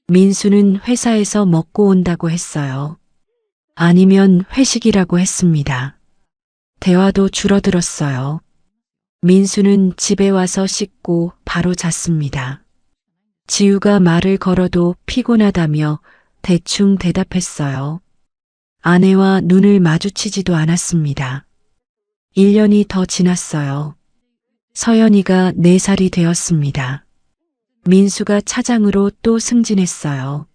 민수는 회사에서 먹고 온다고 했어요. 아니면 회식이라고 했습니다. 대화도 줄어들었어요. 민수는 집에 와서 씻고 바로 잤습니다. 지우가 말을 걸어도 피곤하다며 대충 대답했어요. 아내와 눈을 마주치지도 않았습니다. 1년이 더 지났어요. 서연이가 4살이 되었습니다. 민수가 차장으로 또 승진했어요.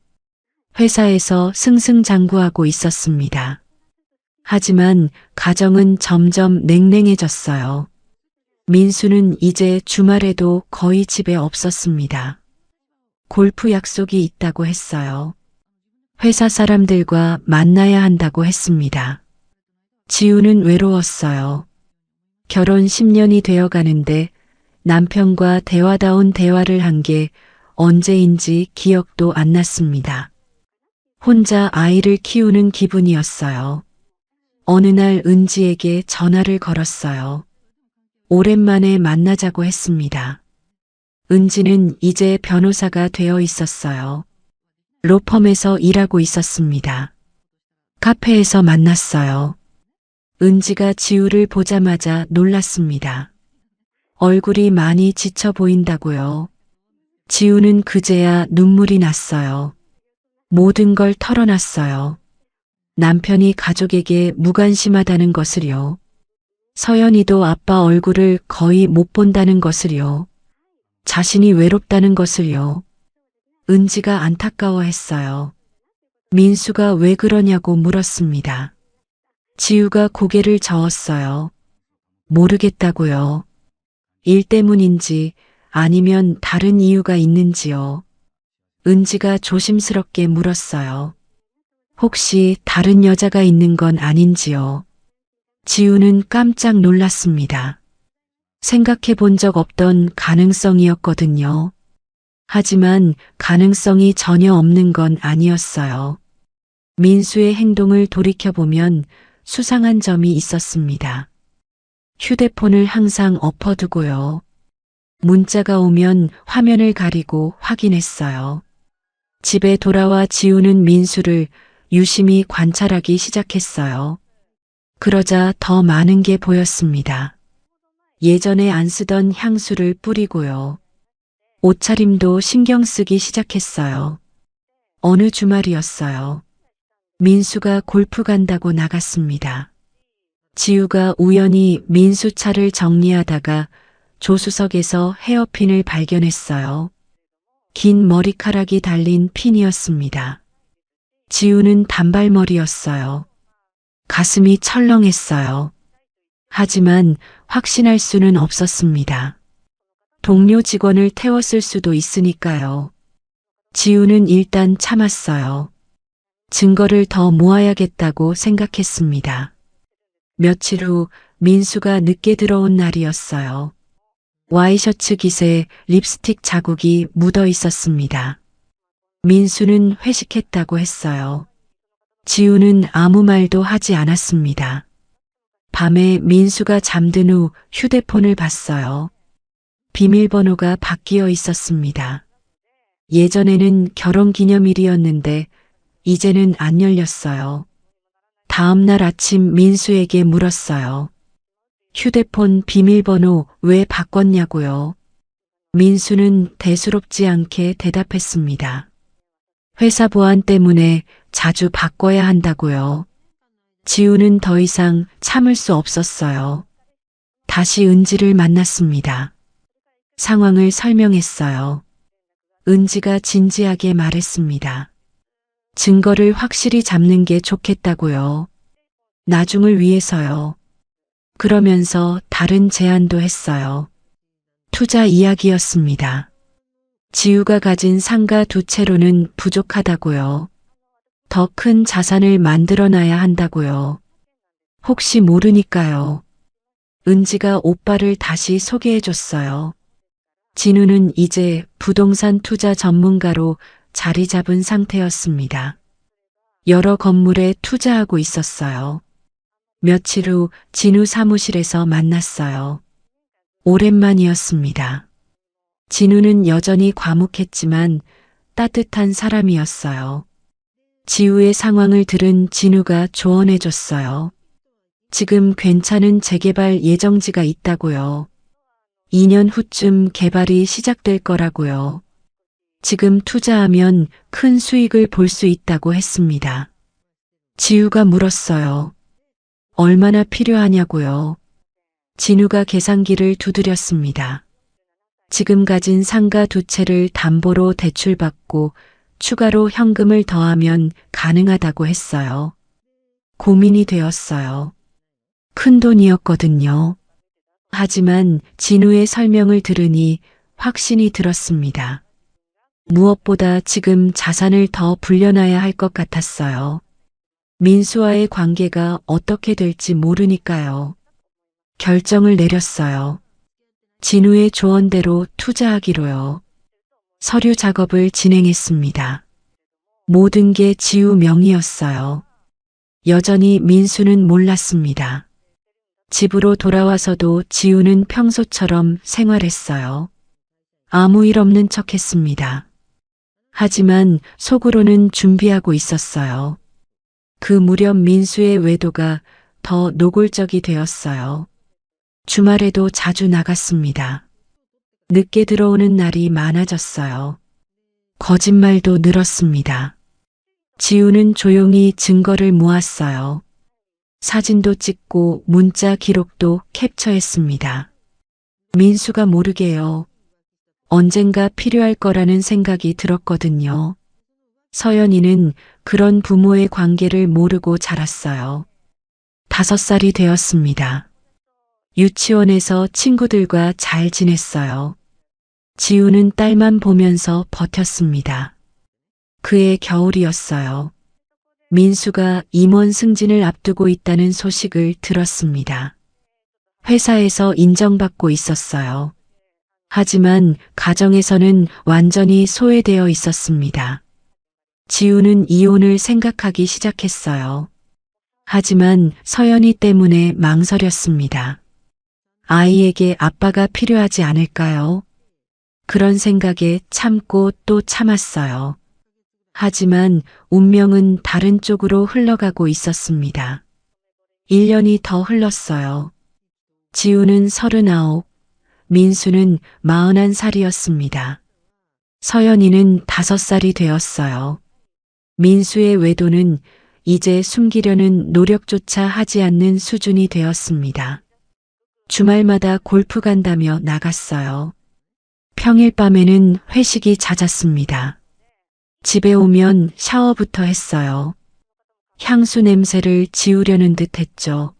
회사에서 승승장구하고 있었습니다. 하지만 가정은 점점 냉랭해졌어요. 민수는 이제 주말에도 거의 집에 없었습니다. 골프 약속이 있다고 했어요. 회사 사람들과 만나야 한다고 했습니다. 지우는 외로웠어요. 결혼 10년이 되어 가는데 남편과 대화다운 대화를 한 게 언제인지 기억도 안 났습니다. 혼자 아이를 키우는 기분이었어요. 어느 날 은지에게 전화를 걸었어요. 오랜만에 만나자고 했습니다. 은지는 이제 변호사가 되어 있었어요. 로펌에서 일하고 있었습니다. 카페에서 만났어요. 은지가 지우를 보자마자 놀랐습니다. 얼굴이 많이 지쳐 보인다고요. 지우는 그제야 눈물이 났어요. 모든 걸 털어놨어요. 남편이 가족에게 무관심하다는 것을요. 서연이도 아빠 얼굴을 거의 못 본다는 것을요. 자신이 외롭다는 것을요. 은지가 안타까워했어요. 민수가 왜 그러냐고 물었습니다. 지우가 고개를 저었어요. 모르겠다고요. 일 때문인지 아니면 다른 이유가 있는지요. 은지가 조심스럽게 물었어요. 혹시 다른 여자가 있는 건 아닌지요. 지우는 깜짝 놀랐습니다. 생각해 본 적 없던 가능성이었거든요. 하지만 가능성이 전혀 없는 건 아니었어요. 민수의 행동을 돌이켜보면 수상한 점이 있었습니다. 휴대폰을 항상 엎어두고요. 문자가 오면 화면을 가리고 확인했어요. 집에 돌아와 지우는 민수를 유심히 관찰하기 시작했어요. 그러자 더 많은 게 보였습니다. 예전에 안 쓰던 향수를 뿌리고요. 옷차림도 신경 쓰기 시작했어요. 어느 주말이었어요. 민수가 골프 간다고 나갔습니다. 지우가 우연히 민수 차를 정리하다가 조수석에서 헤어핀을 발견했어요. 긴 머리카락이 달린 핀이었습니다. 지우는 단발머리였어요. 가슴이 철렁했어요. 하지만 확신할 수는 없었습니다. 동료 직원을 태웠을 수도 있으니까요. 지우는 일단 참았어요. 증거를 더 모아야겠다고 생각했습니다. 며칠 후 민수가 늦게 들어온 날이었어요. 와이셔츠 깃에 립스틱 자국이 묻어 있었습니다. 민수는 회식했다고 했어요. 지우는 아무 말도 하지 않았습니다. 밤에 민수가 잠든 후 휴대폰을 봤어요. 비밀번호가 바뀌어 있었습니다. 예전에는 결혼기념일이었는데 이제는 안 열렸어요. 다음 날 아침 민수에게 물었어요. 휴대폰 비밀번호 왜 바꿨냐고요? 민수는 대수롭지 않게 대답했습니다. 회사 보안 때문에 자주 바꿔야 한다고요. 지우는 더 이상 참을 수 없었어요. 다시 은지를 만났습니다. 상황을 설명했어요. 은지가 진지하게 말했습니다. 증거를 확실히 잡는 게 좋겠다고요. 나중을 위해서요. 그러면서 다른 제안도 했어요. 투자 이야기였습니다. 지우가 가진 상가 2채로는 부족하다고요. 더 큰 자산을 만들어놔야 한다고요. 혹시 모르니까요. 은지가 오빠를 다시 소개해줬어요. 진우는 이제 부동산 투자 전문가로 자리 잡은 상태였습니다. 여러 건물에 투자하고 있었어요. 며칠 후 진우 사무실에서 만났어요. 오랜만이었습니다. 진우는 여전히 과묵했지만 따뜻한 사람이었어요. 지우의 상황을 들은 진우가 조언해줬어요. 지금 괜찮은 재개발 예정지가 있다고요. 2년 후쯤 개발이 시작될 거라고요. 지금 투자하면 큰 수익을 볼 수 있다고 했습니다. 지우가 물었어요. 얼마나 필요하냐고요. 진우가 계산기를 두드렸습니다. 지금 가진 상가 2채를 담보로 대출받고 추가로 현금을 더하면 가능하다고 했어요. 고민이 되었어요. 큰 돈이었거든요. 하지만 진우의 설명을 들으니 확신이 들었습니다. 무엇보다 지금 자산을 더 불려놔야 할 것 같았어요. 민수와의 관계가 어떻게 될지 모르니까요. 결정을 내렸어요. 진우의 조언대로 투자하기로요. 서류 작업을 진행했습니다. 모든 게 지우 명의였어요. 여전히 민수는 몰랐습니다. 집으로 돌아와서도 지우는 평소처럼 생활했어요. 아무 일 없는 척 했습니다. 하지만 속으로는 준비하고 있었어요. 그 무렵 민수의 외도가 더 노골적이 되었어요. 주말에도 자주 나갔습니다. 늦게 들어오는 날이 많아졌어요. 거짓말도 늘었습니다. 지우는 조용히 증거를 모았어요. 사진도 찍고 문자 기록도 캡처했습니다. 민수가 모르게요. 언젠가 필요할 거라는 생각이 들었거든요. 서연이는 그런 부모의 관계를 모르고 자랐어요. 5살이 되었습니다. 유치원에서 친구들과 잘 지냈어요. 지우는 딸만 보면서 버텼습니다. 그의 겨울이었어요. 민수가 임원 승진을 앞두고 있다는 소식을 들었습니다. 회사에서 인정받고 있었어요. 하지만 가정에서는 완전히 소외되어 있었습니다. 지우는 이혼을 생각하기 시작했어요. 하지만 서연이 때문에 망설였습니다. 아이에게 아빠가 필요하지 않을까요? 그런 생각에 참고 또 참았어요. 하지만 운명은 다른 쪽으로 흘러가고 있었습니다. 1년이 더 흘렀어요. 지우는 39, 민수는 41살이었습니다. 서연이는 5살이 되었어요. 민수의 외도는 이제 숨기려는 노력조차 하지 않는 수준이 되었습니다. 주말마다 골프 간다며 나갔어요. 평일 밤에는 회식이 잦았습니다. 집에 오면 샤워부터 했어요. 향수 냄새를 지우려는 듯 했죠.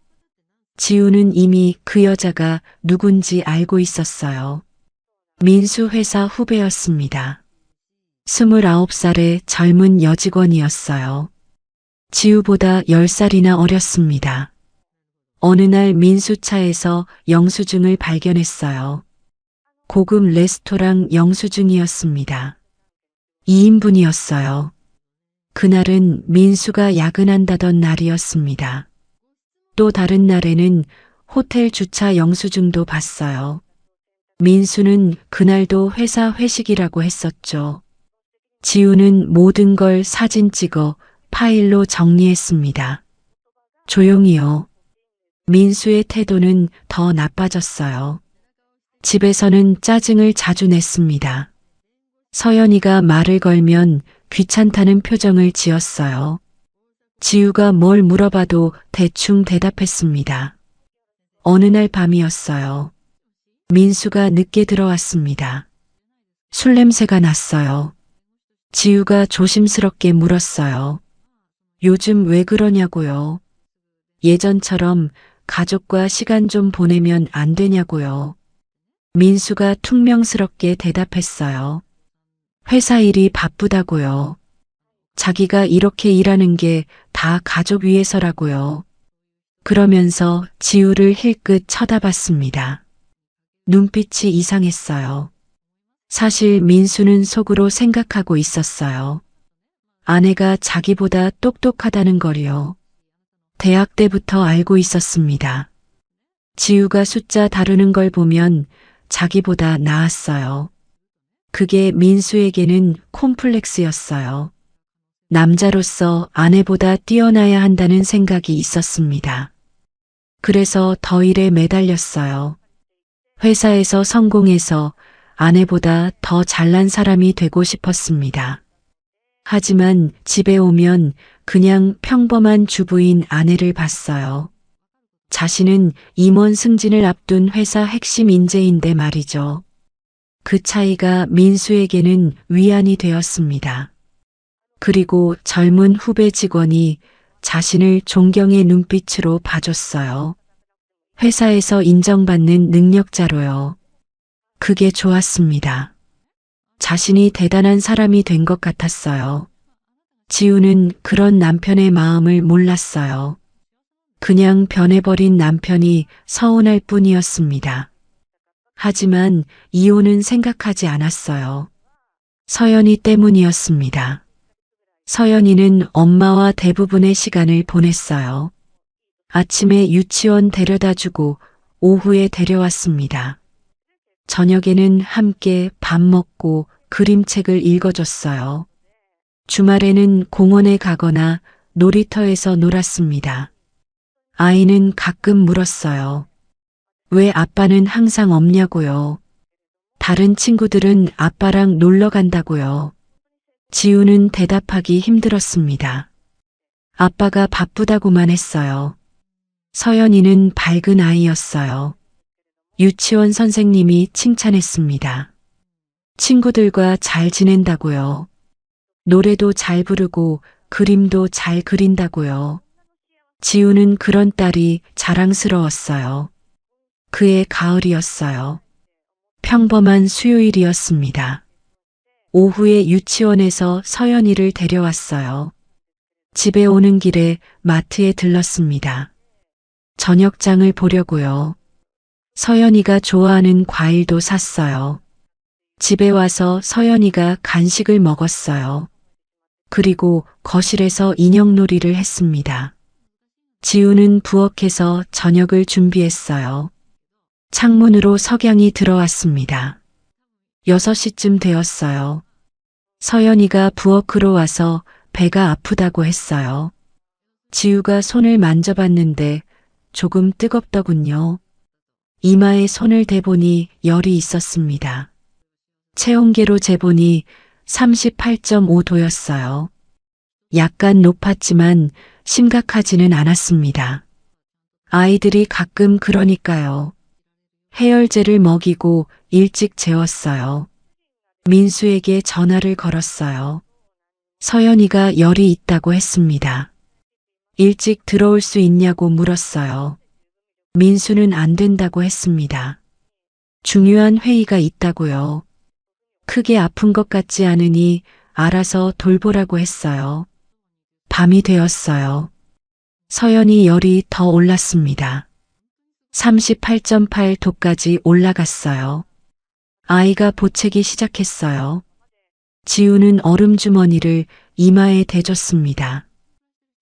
지우는 이미 그 여자가 누군지 알고 있었어요. 민수 회사 후배였습니다. 29살의 젊은 여직원이었어요. 지우보다 10살이나 어렸습니다. 어느 날 민수 차에서 영수증을 발견했어요. 고급 레스토랑 영수증이었습니다. 2인분이었어요. 그날은 민수가 야근한다던 날이었습니다. 또 다른 날에는 호텔 주차 영수증도 봤어요. 민수는 그날도 회사 회식이라고 했었죠. 지우는 모든 걸 사진 찍어 파일로 정리했습니다. 조용히요. 민수의 태도는 더 나빠졌어요. 집에서는 짜증을 자주 냈습니다. 서연이가 말을 걸면 귀찮다는 표정을 지었어요. 지우가 뭘 물어봐도 대충 대답했습니다. 어느 날 밤이었어요. 민수가 늦게 들어왔습니다. 술 냄새가 났어요. 지우가 조심스럽게 물었어요. 요즘 왜 그러냐고요? 예전처럼 가족과 시간 좀 보내면 안 되냐고요? 민수가 퉁명스럽게 대답했어요. 회사 일이 바쁘다고요. 자기가 이렇게 일하는 게 다 가족 위해서라고요. 그러면서 지우를 힐끗 쳐다봤습니다. 눈빛이 이상했어요. 사실 민수는 속으로 생각하고 있었어요. 아내가 자기보다 똑똑하다는 걸요. 대학 때부터 알고 있었습니다. 지우가 숫자 다루는 걸 보면 자기보다 나았어요. 그게 민수에게는 콤플렉스였어요. 남자로서 아내보다 뛰어나야 한다는 생각이 있었습니다. 그래서 더 일에 매달렸어요. 회사에서 성공해서 아내보다 더 잘난 사람이 되고 싶었습니다. 하지만 집에 오면 그냥 평범한 주부인 아내를 봤어요. 자신은 임원 승진을 앞둔 회사 핵심 인재인데 말이죠. 그 차이가 민수에게는 위안이 되었습니다. 그리고 젊은 후배 직원이 자신을 존경의 눈빛으로 봐줬어요. 회사에서 인정받는 능력자로요. 그게 좋았습니다. 자신이 대단한 사람이 된 것 같았어요. 지우는 그런 남편의 마음을 몰랐어요. 그냥 변해버린 남편이 서운할 뿐이었습니다. 하지만 이혼은 생각하지 않았어요. 서연이 때문이었습니다. 서연이는 엄마와 대부분의 시간을 보냈어요. 아침에 유치원 데려다주고 오후에 데려왔습니다. 저녁에는 함께 밥 먹고 그림책을 읽어줬어요. 주말에는 공원에 가거나 놀이터에서 놀았습니다. 아이는 가끔 물었어요. 왜 아빠는 항상 없냐고요. 다른 친구들은 아빠랑 놀러 간다고요. 지우는 대답하기 힘들었습니다. 아빠가 바쁘다고만 했어요. 서연이는 밝은 아이였어요. 유치원 선생님이 칭찬했습니다. 친구들과 잘 지낸다고요. 노래도 잘 부르고 그림도 잘 그린다고요. 지우는 그런 딸이 자랑스러웠어요. 그의 가을이었어요. 평범한 수요일이었습니다. 오후에 유치원에서 서연이를 데려왔어요. 집에 오는 길에 마트에 들렀습니다. 저녁장을 보려고요. 서연이가 좋아하는 과일도 샀어요. 집에 와서 서연이가 간식을 먹었어요. 그리고 거실에서 인형놀이를 했습니다. 지우는 부엌에서 저녁을 준비했어요. 창문으로 석양이 들어왔습니다. 6시쯤 되었어요. 서연이가 부엌으로 와서 배가 아프다고 했어요. 지우가 손을 만져봤는데 조금 뜨겁더군요. 이마에 손을 대보니 열이 있었습니다. 체온계로 재보니 38.5도였어요. 약간 높았지만 심각하지는 않았습니다. 아이들이 가끔 그러니까요. 해열제를 먹이고 일찍 재웠어요. 민수에게 전화를 걸었어요. 서연이가 열이 있다고 했습니다. 일찍 들어올 수 있냐고 물었어요. 민수는 안 된다고 했습니다. 중요한 회의가 있다고요. 크게 아픈 것 같지 않으니 알아서 돌보라고 했어요. 밤이 되었어요. 서연이 열이 더 올랐습니다. 38.8도까지 올라갔어요. 아이가 보채기 시작했어요. 지우는 얼음 주머니를 이마에 대줬습니다.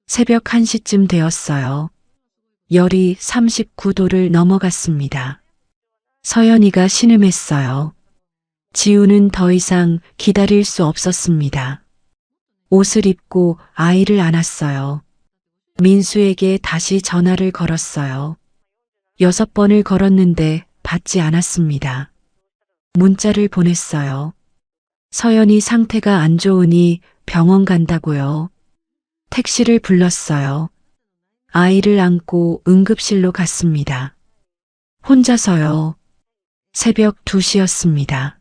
새벽 1시쯤 되었어요. 열이 39도를 넘어갔습니다. 서연이가 신음했어요. 지우는 더 이상 기다릴 수 없었습니다. 옷을 입고 아이를 안았어요. 민수에게 다시 전화를 걸었어요. 6번을 걸었는데 받지 않았습니다. 문자를 보냈어요. 서연이 상태가 안 좋으니 병원 간다고요. 택시를 불렀어요. 아이를 안고 응급실로 갔습니다. 혼자서요. 새벽 2시였습니다.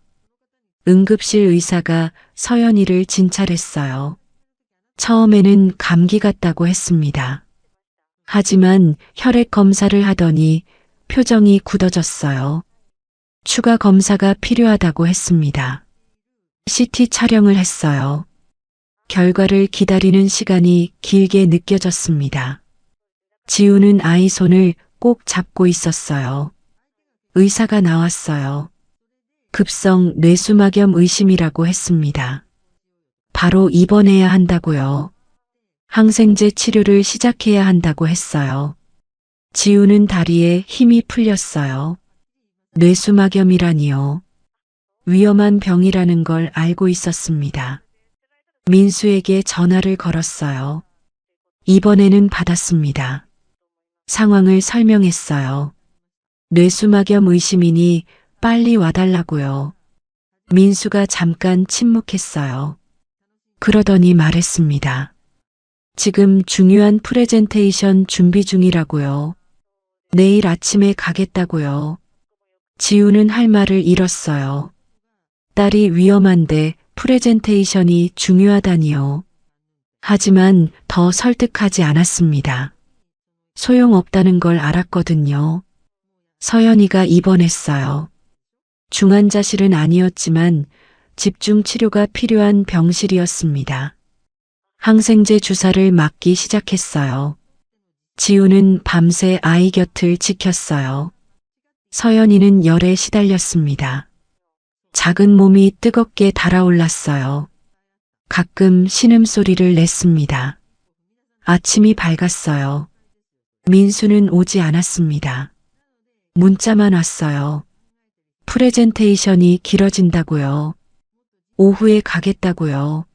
응급실 의사가 서연이를 진찰했어요. 처음에는 감기 같다고 했습니다. 하지만 혈액 검사를 하더니 표정이 굳어졌어요. 추가 검사가 필요하다고 했습니다. CT 촬영을 했어요. 결과를 기다리는 시간이 길게 느껴졌습니다. 지우는 아이 손을 꼭 잡고 있었어요. 의사가 나왔어요. 급성 뇌수막염 의심이라고 했습니다. 바로 입원해야 한다고요. 항생제 치료를 시작해야 한다고 했어요. 지우는 다리에 힘이 풀렸어요. 뇌수막염이라니요. 위험한 병이라는 걸 알고 있었습니다. 민수에게 전화를 걸었어요. 이번에는 받았습니다. 상황을 설명했어요. 뇌수막염 의심이니 빨리 와달라고요. 민수가 잠깐 침묵했어요. 그러더니 말했습니다. 지금 중요한 프레젠테이션 준비 중이라고요. 내일 아침에 가겠다고요. 지우는 할 말을 잃었어요. 딸이 위험한데 프레젠테이션이 중요하다니요. 하지만 더 설득하지 않았습니다. 소용없다는 걸 알았거든요. 서연이가 입원했어요. 중환자실은 아니었지만 집중 치료가 필요한 병실이었습니다. 항생제 주사를 맞기 시작했어요. 지우는 밤새 아이 곁을 지켰어요. 서연이는 열에 시달렸습니다. 작은 몸이 뜨겁게 달아올랐어요. 가끔 신음소리를 냈습니다. 아침이 밝았어요. 민수는 오지 않았습니다. 문자만 왔어요. 프레젠테이션이 길어진다고요. 오후에 가겠다고요.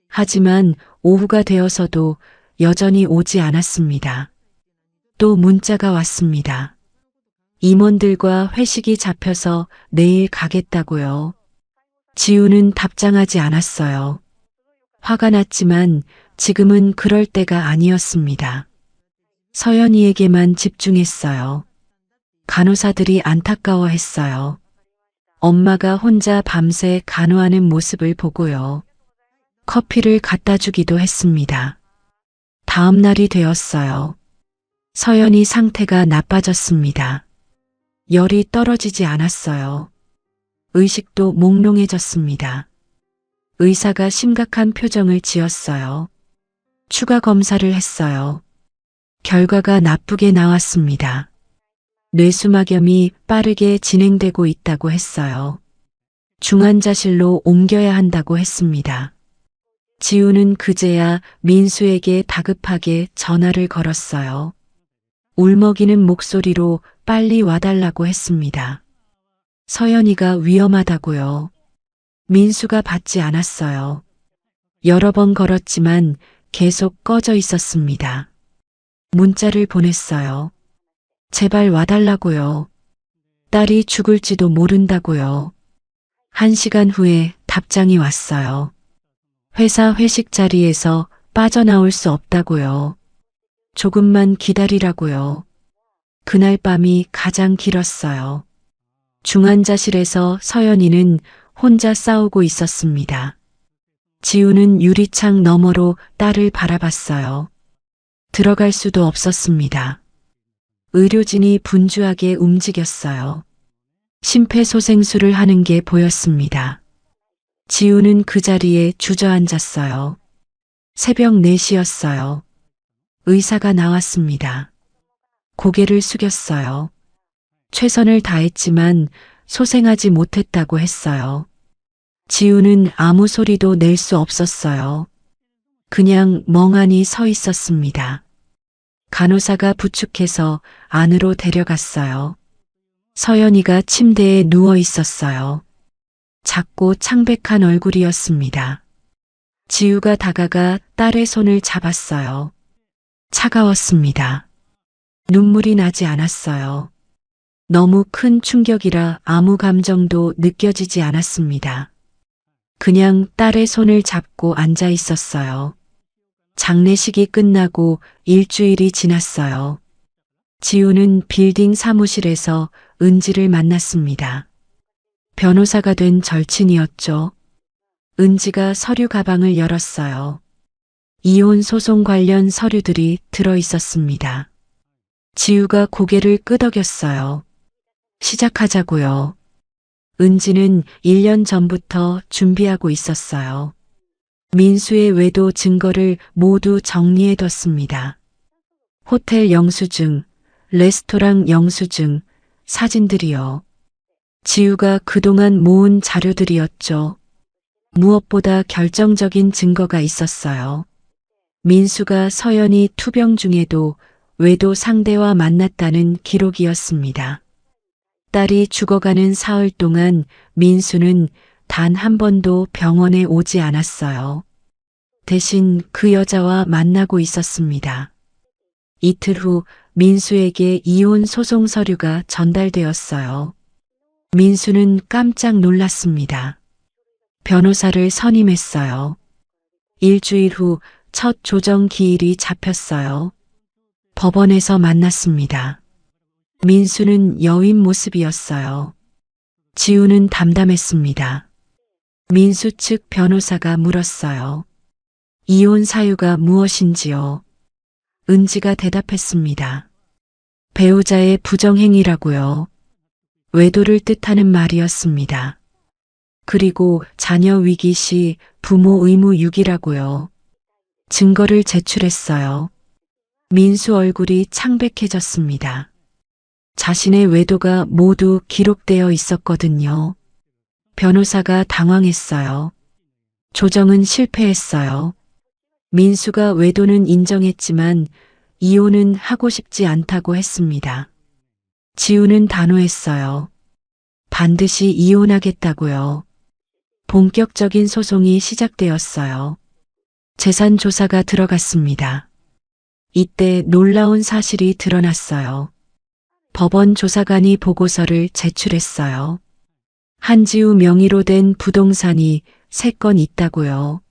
하지만 오후가 되어서도 여전히 오지 않았습니다. 또 문자가 왔습니다. 임원들과 회식이 잡혀서 내일 가겠다고요. 지우는 답장하지 않았어요. 화가 났지만 지금은 그럴 때가 아니었습니다. 서연이에게만 집중했어요. 간호사들이 안타까워했어요. 엄마가 혼자 밤새 간호하는 모습을 보고요. 커피를 갖다 주기도 했습니다. 다음 날이 되었어요. 서연이 상태가 나빠졌습니다. 열이 떨어지지 않았어요. 의식도 몽롱해졌습니다. 의사가 심각한 표정을 지었어요. 추가 검사를 했어요. 결과가 나쁘게 나왔습니다. 뇌수막염이 빠르게 진행되고 있다고 했어요. 중환자실로 옮겨야 한다고 했습니다. 지우는 그제야 민수에게 다급하게 전화를 걸었어요. 울먹이는 목소리로 빨리 와달라고 했습니다. 서연이가 위험하다고요. 민수가 받지 않았어요. 여러 번 걸었지만 계속 꺼져 있었습니다. 문자를 보냈어요. 제발 와달라고요. 딸이 죽을지도 모른다고요. 1시간 후에 답장이 왔어요. 회사 회식 자리에서 빠져나올 수 없다고요. 조금만 기다리라고요. 그날 밤이 가장 길었어요. 중환자실에서 서연이는 혼자 싸우고 있었습니다. 지우는 유리창 너머로 딸을 바라봤어요. 들어갈 수도 없었습니다. 의료진이 분주하게 움직였어요. 심폐소생술을 하는 게 보였습니다. 지우는 그 자리에 주저앉았어요. 새벽 4시였어요. 의사가 나왔습니다. 고개를 숙였어요. 최선을 다했지만 소생하지 못했다고 했어요. 지우는 아무 소리도 낼 수 없었어요. 그냥 멍하니 서 있었습니다. 간호사가 부축해서 안으로 데려갔어요. 서연이가 침대에 누워 있었어요. 작고 창백한 얼굴이었습니다. 지우가 다가가 딸의 손을 잡았어요. 차가웠습니다. 눈물이 나지 않았어요. 너무 큰 충격이라 아무 감정도 느껴지지 않았습니다. 그냥 딸의 손을 잡고 앉아 있었어요. 장례식이 끝나고 일주일이 지났어요. 지우는 빌딩 사무실에서 은지를 만났습니다. 변호사가 된 절친이었죠. 은지가 서류 가방을 열었어요. 이혼 소송 관련 서류들이 들어 있었습니다. 지우가 고개를 끄덕였어요. 시작하자고요. 은지는 1년 전부터 준비하고 있었어요. 민수의 외도 증거를 모두 정리해뒀습니다. 호텔 영수증, 레스토랑 영수증, 사진들이요. 지우가 그동안 모은 자료들이었죠. 무엇보다 결정적인 증거가 있었어요. 민수가 서연이 투병 중에도 외도 상대와 만났다는 기록이었습니다. 딸이 죽어가는 사흘 동안 민수는 단 한 번도 병원에 오지 않았어요. 대신 그 여자와 만나고 있었습니다. 이틀 후 민수에게 이혼 소송 서류가 전달되었어요. 민수는 깜짝 놀랐습니다. 변호사를 선임했어요. 일주일 후 첫 조정 기일이 잡혔어요. 법원에서 만났습니다. 민수는 여윈 모습이었어요. 지우는 담담했습니다. 민수 측 변호사가 물었어요. 이혼 사유가 무엇인지요? 은지가 대답했습니다. 배우자의 부정행위라고요. 외도를 뜻하는 말이었습니다. 그리고 자녀 위기 시 부모 의무 유기라고요. 증거를 제출했어요. 민수 얼굴이 창백해졌습니다. 자신의 외도가 모두 기록되어 있었거든요. 변호사가 당황했어요. 조정은 실패했어요. 민수가 외도는 인정했지만 이혼은 하고 싶지 않다고 했습니다. 지우는 단호했어요. 반드시 이혼하겠다고요. 본격적인 소송이 시작되었어요. 재산 조사가 들어갔습니다. 이때 놀라운 사실이 드러났어요. 법원 조사관이 보고서를 제출했어요. 한지우 명의로 된 부동산이 3건 있다고요.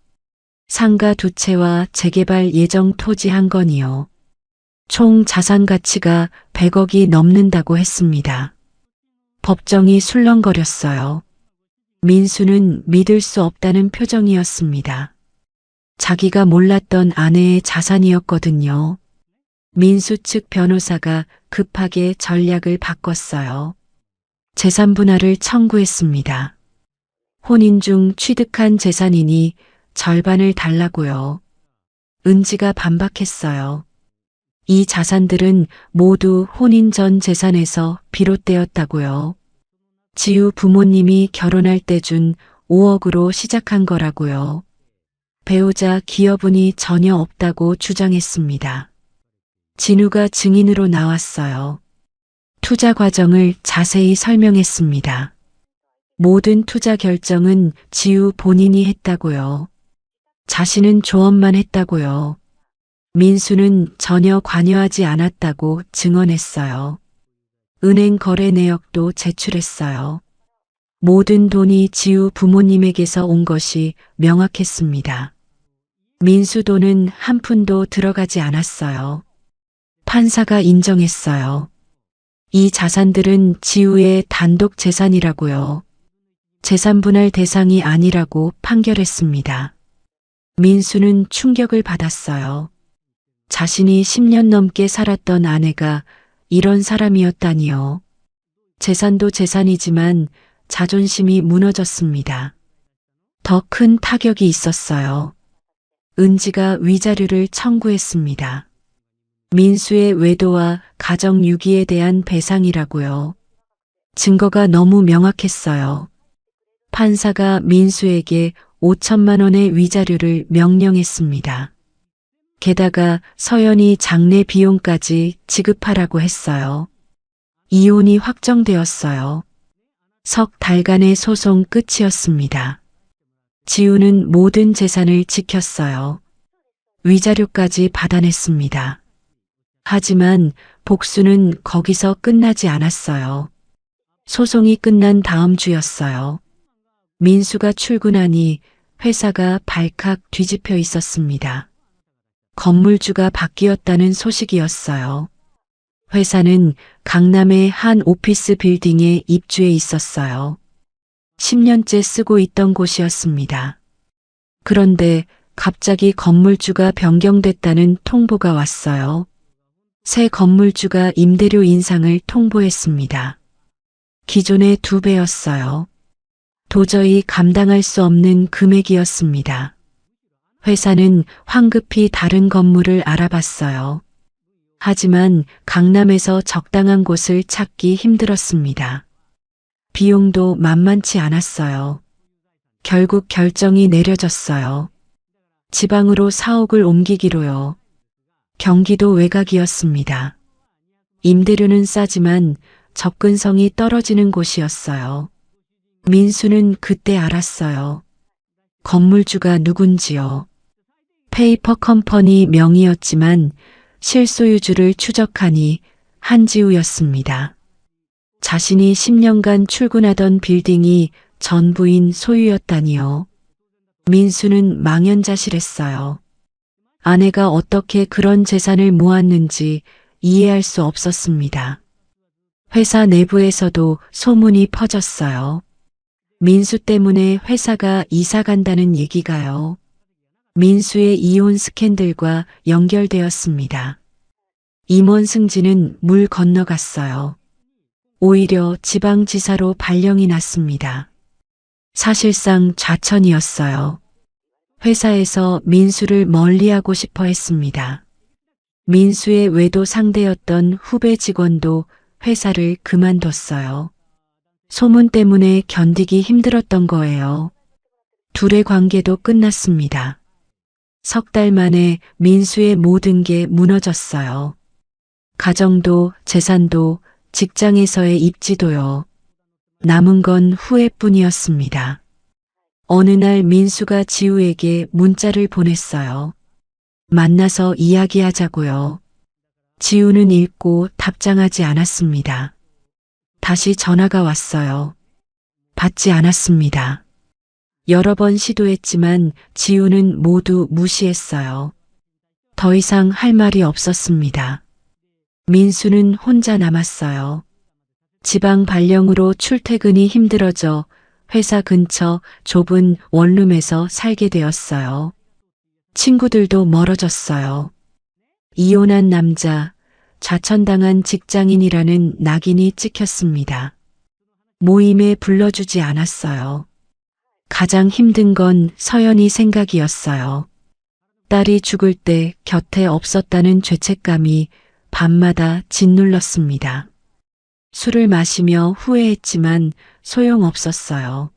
상가 2채와 재개발 예정 토지 1건이요. 총 자산 가치가 100억이 넘는다고 했습니다. 법정이 술렁거렸어요. 민수는 믿을 수 없다는 표정이었습니다. 자기가 몰랐던 아내의 자산이었거든요. 민수 측 변호사가 급하게 전략을 바꿨어요. 재산 분할을 청구했습니다. 혼인 중 취득한 재산이니 절반을 달라고요. 은지가 반박했어요. 이 자산들은 모두 혼인 전 재산에서 비롯되었다고요. 지우 부모님이 결혼할 때 준 5억으로 시작한 거라고요. 배우자 기여분이 전혀 없다고 주장했습니다. 진우가 증인으로 나왔어요. 투자 과정을 자세히 설명했습니다. 모든 투자 결정은 지우 본인이 했다고요. 자신은 조언만 했다고요. 민수는 전혀 관여하지 않았다고 증언했어요. 은행 거래 내역도 제출했어요. 모든 돈이 지우 부모님에게서 온 것이 명확했습니다. 민수 돈은 한 푼도 들어가지 않았어요. 판사가 인정했어요. 이 자산들은 지우의 단독 재산이라고요. 재산 분할 대상이 아니라고 판결했습니다. 민수는 충격을 받았어요. 자신이 10년 넘게 살았던 아내가 이런 사람이었다니요. 재산도 재산이지만 자존심이 무너졌습니다. 더 큰 타격이 있었어요. 은지가 위자료를 청구했습니다. 민수의 외도와 가정유기에 대한 배상이라고요. 증거가 너무 명확했어요. 판사가 민수에게 5천만 원의 위자료를 명령했습니다. 게다가 서연이 장례 비용까지 지급하라고 했어요. 이혼이 확정되었어요. 석 달간의 소송 끝이었습니다. 지우는 모든 재산을 지켰어요. 위자료까지 받아냈습니다. 하지만 복수는 거기서 끝나지 않았어요. 소송이 끝난 다음 주였어요. 민수가 출근하니 회사가 발칵 뒤집혀 있었습니다. 건물주가 바뀌었다는 소식이었어요. 회사는 강남의 한 오피스 빌딩에 입주해 있었어요. 10년째 쓰고 있던 곳이었습니다. 그런데 갑자기 건물주가 변경됐다는 통보가 왔어요. 새 건물주가 임대료 인상을 통보했습니다. 기존의 2배였어요. 도저히 감당할 수 없는 금액이었습니다. 회사는 황급히 다른 건물을 알아봤어요. 하지만 강남에서 적당한 곳을 찾기 힘들었습니다. 비용도 만만치 않았어요. 결국 결정이 내려졌어요. 지방으로 사옥을 옮기기로요. 경기도 외곽이었습니다. 임대료는 싸지만 접근성이 떨어지는 곳이었어요. 민수는 그때 알았어요. 건물주가 누군지요. 페이퍼 컴퍼니 명의였지만 실소유주를 추적하니 한지우였습니다. 자신이 10년간 출근하던 빌딩이 전부인 소유였다니요. 민수는 망연자실했어요. 아내가 어떻게 그런 재산을 모았는지 이해할 수 없었습니다. 회사 내부에서도 소문이 퍼졌어요. 민수 때문에 회사가 이사 간다는 얘기가요. 민수의 이혼 스캔들과 연결되었습니다. 임원 승진은 물 건너갔어요. 오히려 지방지사로 발령이 났습니다. 사실상 좌천이었어요. 회사에서 민수를 멀리하고 싶어 했습니다. 민수의 외도 상대였던 후배 직원도 회사를 그만뒀어요. 소문 때문에 견디기 힘들었던 거예요. 둘의 관계도 끝났습니다. 석 달 만에 민수의 모든 게 무너졌어요. 가정도 재산도 직장에서의 입지도요. 남은 건 후회뿐이었습니다. 어느 날 민수가 지우에게 문자를 보냈어요. 만나서 이야기하자고요. 지우는 읽고 답장하지 않았습니다. 다시 전화가 왔어요. 받지 않았습니다. 여러 번 시도했지만 지우는 모두 무시했어요. 더 이상 할 말이 없었습니다. 민수는 혼자 남았어요. 지방 발령으로 출퇴근이 힘들어져 회사 근처 좁은 원룸에서 살게 되었어요. 친구들도 멀어졌어요. 이혼한 남자, 좌천당한 직장인이라는 낙인이 찍혔습니다. 모임에 불러주지 않았어요. 가장 힘든 건 서연이 생각이었어요. 딸이 죽을 때 곁에 없었다는 죄책감이 밤마다 짓눌렀습니다. 술을 마시며 후회했지만 소용없었어요.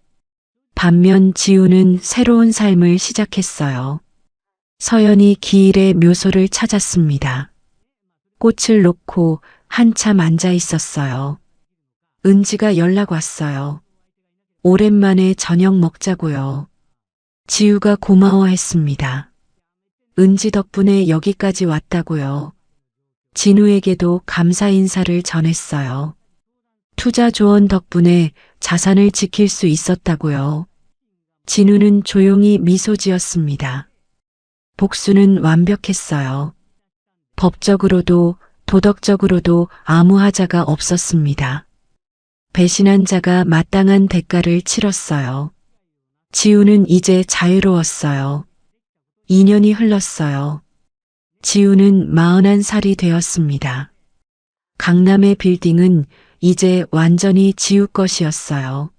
반면 지우는 새로운 삶을 시작했어요. 서연이 기일의 묘소를 찾았습니다. 꽃을 놓고 한참 앉아 있었어요. 은지가 연락 왔어요. 오랜만에 저녁 먹자고요. 지우가 고마워했습니다. 은지 덕분에 여기까지 왔다고요. 진우에게도 감사 인사를 전했어요. 투자 조언 덕분에 자산을 지킬 수 있었다고요. 진우는 조용히 미소 지었습니다. 복수는 완벽했어요. 법적으로도 도덕적으로도 아무 하자가 없었습니다. 배신한 자가 마땅한 대가를 치렀어요. 지우는 이제 자유로웠어요. 2년이 흘렀어요. 지우는 41살이 되었습니다. 강남의 빌딩은 이제 완전히 지우 것이었어요.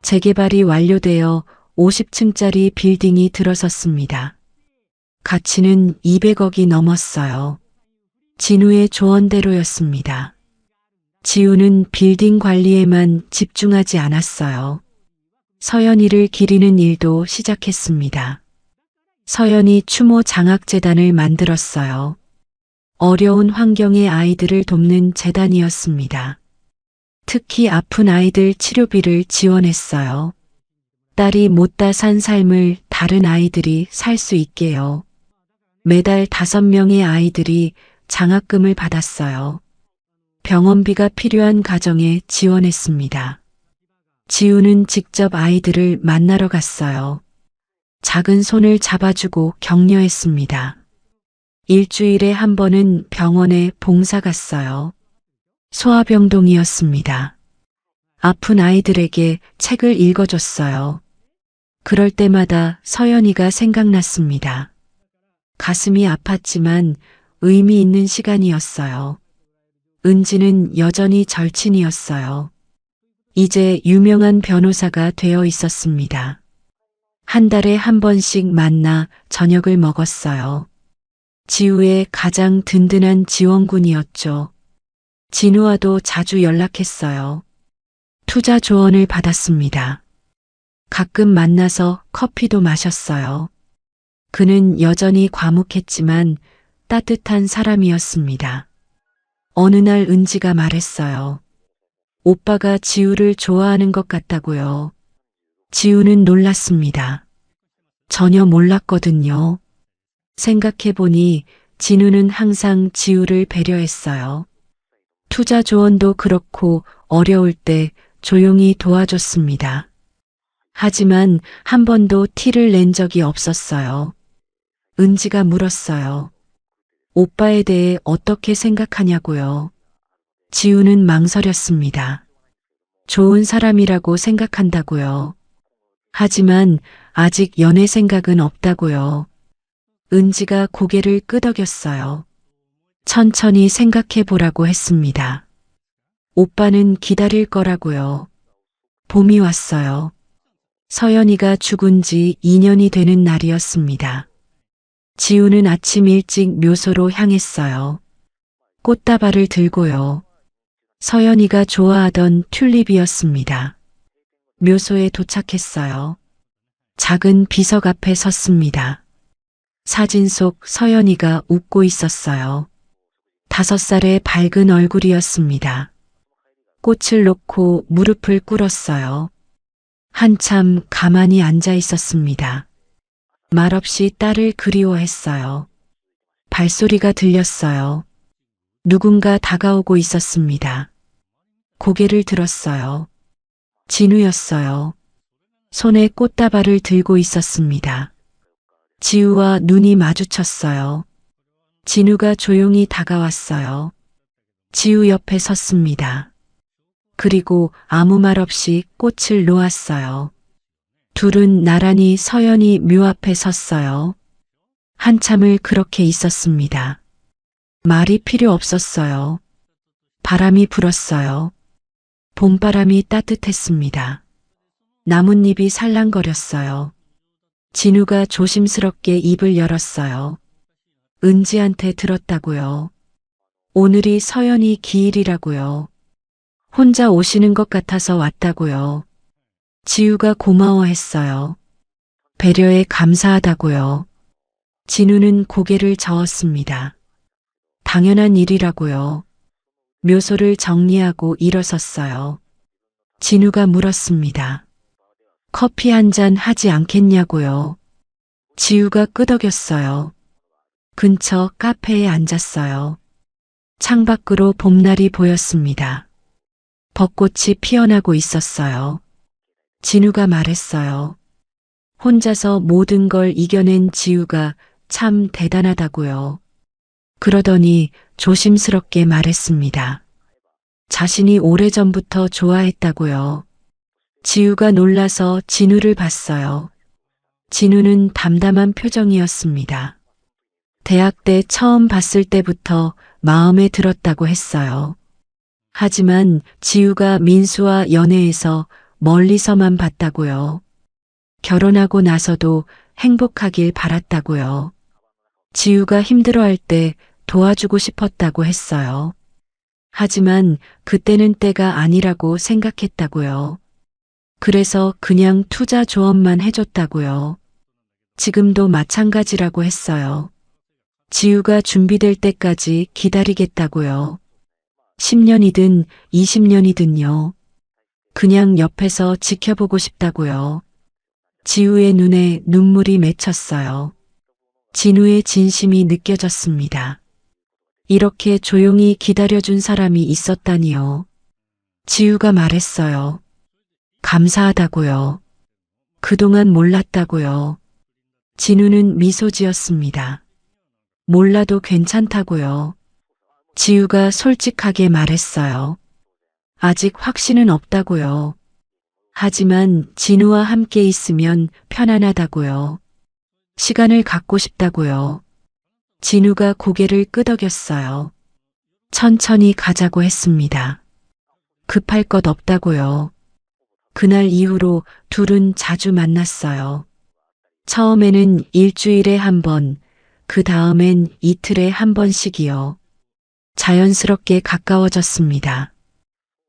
재개발이 완료되어 50층짜리 빌딩이 들어섰습니다. 가치는 200억이 넘었어요. 진우의 조언대로였습니다. 지우는 빌딩 관리에만 집중하지 않았어요. 서연이를 기리는 일도 시작했습니다. 서연이 추모 장학재단을 만들었어요. 어려운 환경의 아이들을 돕는 재단이었습니다. 특히 아픈 아이들 치료비를 지원했어요. 딸이 못다 산 삶을 다른 아이들이 살 수 있게요. 매달 5명의 아이들이 장학금을 받았어요. 병원비가 필요한 가정에 지원했습니다. 지우는 직접 아이들을 만나러 갔어요. 작은 손을 잡아주고 격려했습니다. 일주일에 한 번은 병원에 봉사 갔어요. 소아병동이었습니다. 아픈 아이들에게 책을 읽어줬어요. 그럴 때마다 서연이가 생각났습니다. 가슴이 아팠지만 의미 있는 시간이었어요. 은지는 여전히 절친이었어요. 이제 유명한 변호사가 되어 있었습니다. 한 달에 한 번씩 만나 저녁을 먹었어요. 지우의 가장 든든한 지원군이었죠. 진우와도 자주 연락했어요. 투자 조언을 받았습니다. 가끔 만나서 커피도 마셨어요. 그는 여전히 과묵했지만 따뜻한 사람이었습니다. 어느 날 은지가 말했어요. 오빠가 지우를 좋아하는 것 같다고요. 지우는 놀랐습니다. 전혀 몰랐거든요. 생각해보니 진우는 항상 지우를 배려했어요. 투자 조언도 그렇고 어려울 때 조용히 도와줬습니다. 하지만 한 번도 티를 낸 적이 없었어요. 은지가 물었어요. 오빠에 대해 어떻게 생각하냐고요. 지우는 망설였습니다. 좋은 사람이라고 생각한다고요. 하지만 아직 연애 생각은 없다고요. 은지가 고개를 끄덕였어요. 천천히 생각해 보라고 했습니다. 오빠는 기다릴 거라고요. 봄이 왔어요. 서연이가 죽은 지 2년이 되는 날이었습니다. 지우는 아침 일찍 묘소로 향했어요. 꽃다발을 들고요. 서연이가 좋아하던 튤립이었습니다. 묘소에 도착했어요. 작은 비석 앞에 섰습니다. 사진 속 서연이가 웃고 있었어요. 5살의 밝은 얼굴이었습니다. 꽃을 놓고 무릎을 꿇었어요. 한참 가만히 앉아 있었습니다. 말없이 딸을 그리워했어요. 발소리가 들렸어요. 누군가 다가오고 있었습니다. 고개를 들었어요. 진우였어요. 손에 꽃다발을 들고 있었습니다. 지우와 눈이 마주쳤어요. 진우가 조용히 다가왔어요. 지우 옆에 섰습니다. 그리고 아무 말 없이 꽃을 놓았어요. 둘은 나란히 서연이 묘 앞에 섰어요. 한참을 그렇게 있었습니다. 말이 필요 없었어요. 바람이 불었어요. 봄바람이 따뜻했습니다. 나뭇잎이 살랑거렸어요. 진우가 조심스럽게 입을 열었어요. 은지한테 들었다고요. 오늘이 서연이 기일이라고요. 혼자 오시는 것 같아서 왔다고요. 지우가 고마워했어요. 배려에 감사하다고요. 진우는 고개를 저었습니다. 당연한 일이라고요. 묘소를 정리하고 일어섰어요. 진우가 물었습니다. 커피 한 잔 하지 않겠냐고요. 지우가 끄덕였어요. 근처 카페에 앉았어요. 창밖으로 봄날이 보였습니다. 벚꽃이 피어나고 있었어요. 진우가 말했어요. 혼자서 모든 걸 이겨낸 지우가 참 대단하다고요. 그러더니 조심스럽게 말했습니다. 자신이 오래전부터 좋아했다고요. 지우가 놀라서 진우를 봤어요. 진우는 담담한 표정이었습니다. 대학 때 처음 봤을 때부터 마음에 들었다고 했어요. 하지만 지우가 민수와 연애해서 멀리서만 봤다고요. 결혼하고 나서도 행복하길 바랐다고요. 지우가 힘들어할 때 도와주고 싶었다고 했어요. 하지만 그때는 때가 아니라고 생각했다고요. 그래서 그냥 투자 조언만 해줬다고요. 지금도 마찬가지라고 했어요. 지우가 준비될 때까지 기다리겠다고요. 10년이든 20년이든요. 그냥 옆에서 지켜보고 싶다고요. 지우의 눈에 눈물이 맺혔어요. 진우의 진심이 느껴졌습니다. 이렇게 조용히 기다려준 사람이 있었다니요. 지우가 말했어요. 감사하다고요. 그동안 몰랐다고요. 진우는 미소 지었습니다. 몰라도 괜찮다고요. 지우가 솔직하게 말했어요. 아직 확신은 없다고요. 하지만 진우와 함께 있으면 편안하다고요. 시간을 갖고 싶다고요. 진우가 고개를 끄덕였어요. 천천히 가자고 했습니다. 급할 것 없다고요. 그날 이후로 둘은 자주 만났어요. 처음에는 일주일에 한 번, 그 다음엔 이틀에 한 번씩이요. 자연스럽게 가까워졌습니다.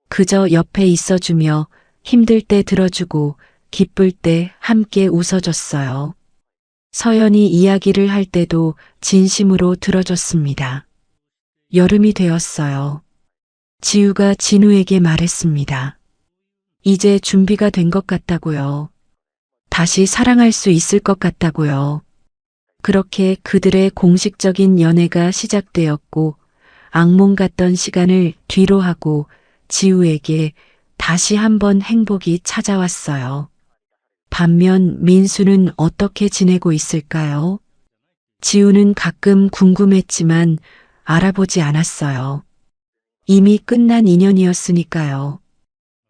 그저 옆에 있어주며 힘들 때 들어주고 기쁠 때 함께 웃어줬어요. 서연이 이야기를 할 때도 진심으로 들어줬습니다. 여름이 되었어요. 지우가 진우에게 말했습니다. 이제 준비가 된 것 같다고요. 다시 사랑할 수 있을 것 같다고요. 그렇게 그들의 공식적인 연애가 시작되었고 악몽 같던 시간을 뒤로 하고 지우에게 다시 한번 행복이 찾아왔어요. 반면 민수는 어떻게 지내고 있을까요? 지우는 가끔 궁금했지만 알아보지 않았어요. 이미 끝난 인연이었으니까요.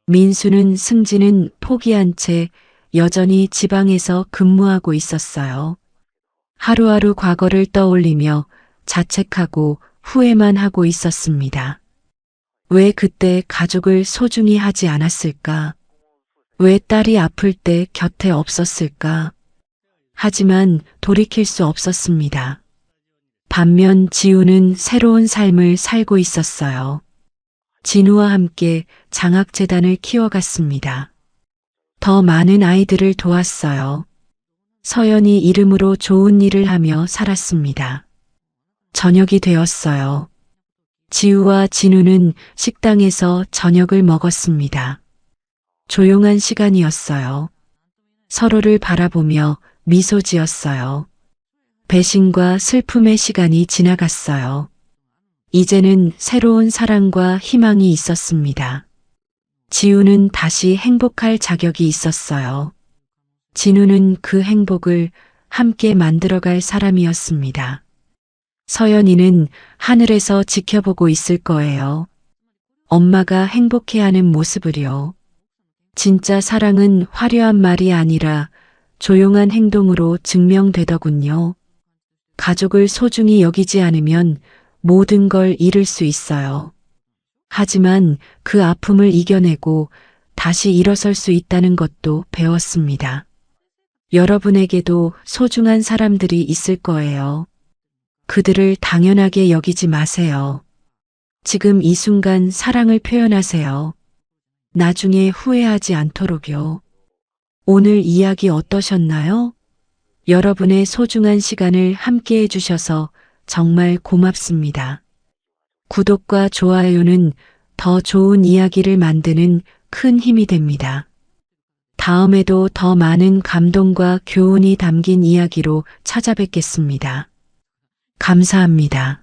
민수는 승진은 포기한 채 여전히 지방에서 근무하고 있었어요. 하루하루 과거를 떠올리며 자책하고 후회만 하고 있었습니다. 왜 그때 가족을 소중히 하지 않았을까? 왜 딸이 아플 때 곁에 없었을까? 하지만 돌이킬 수 없었습니다. 반면 지우는 새로운 삶을 살고 있었어요. 진우와 함께 장학재단을 키워갔습니다. 더 많은 아이들을 도왔어요. 서연이 이름으로 좋은 일을 하며 살았습니다. 저녁이 되었어요. 지우와 진우는 식당에서 저녁을 먹었습니다. 조용한 시간이었어요. 서로를 바라보며 미소 지었어요. 배신과 슬픔의 시간이 지나갔어요. 이제는 새로운 사랑과 희망이 있었습니다. 지우는 다시 행복할 자격이 있었어요. 진우는 그 행복을 함께 만들어갈 사람이었습니다. 서연이는 하늘에서 지켜보고 있을 거예요. 엄마가 행복해하는 모습을요. 진짜 사랑은 화려한 말이 아니라 조용한 행동으로 증명되더군요. 가족을 소중히 여기지 않으면 모든 걸 잃을 수 있어요. 하지만 그 아픔을 이겨내고 다시 일어설 수 있다는 것도 배웠습니다. 여러분에게도 소중한 사람들이 있을 거예요. 그들을 당연하게 여기지 마세요. 지금 이 순간 사랑을 표현하세요. 나중에 후회하지 않도록요. 오늘 이야기 어떠셨나요? 여러분의 소중한 시간을 함께 해주셔서 정말 고맙습니다. 구독과 좋아요는 더 좋은 이야기를 만드는 큰 힘이 됩니다. 다음에도 더 많은 감동과 교훈이 담긴 이야기로 찾아뵙겠습니다. 감사합니다.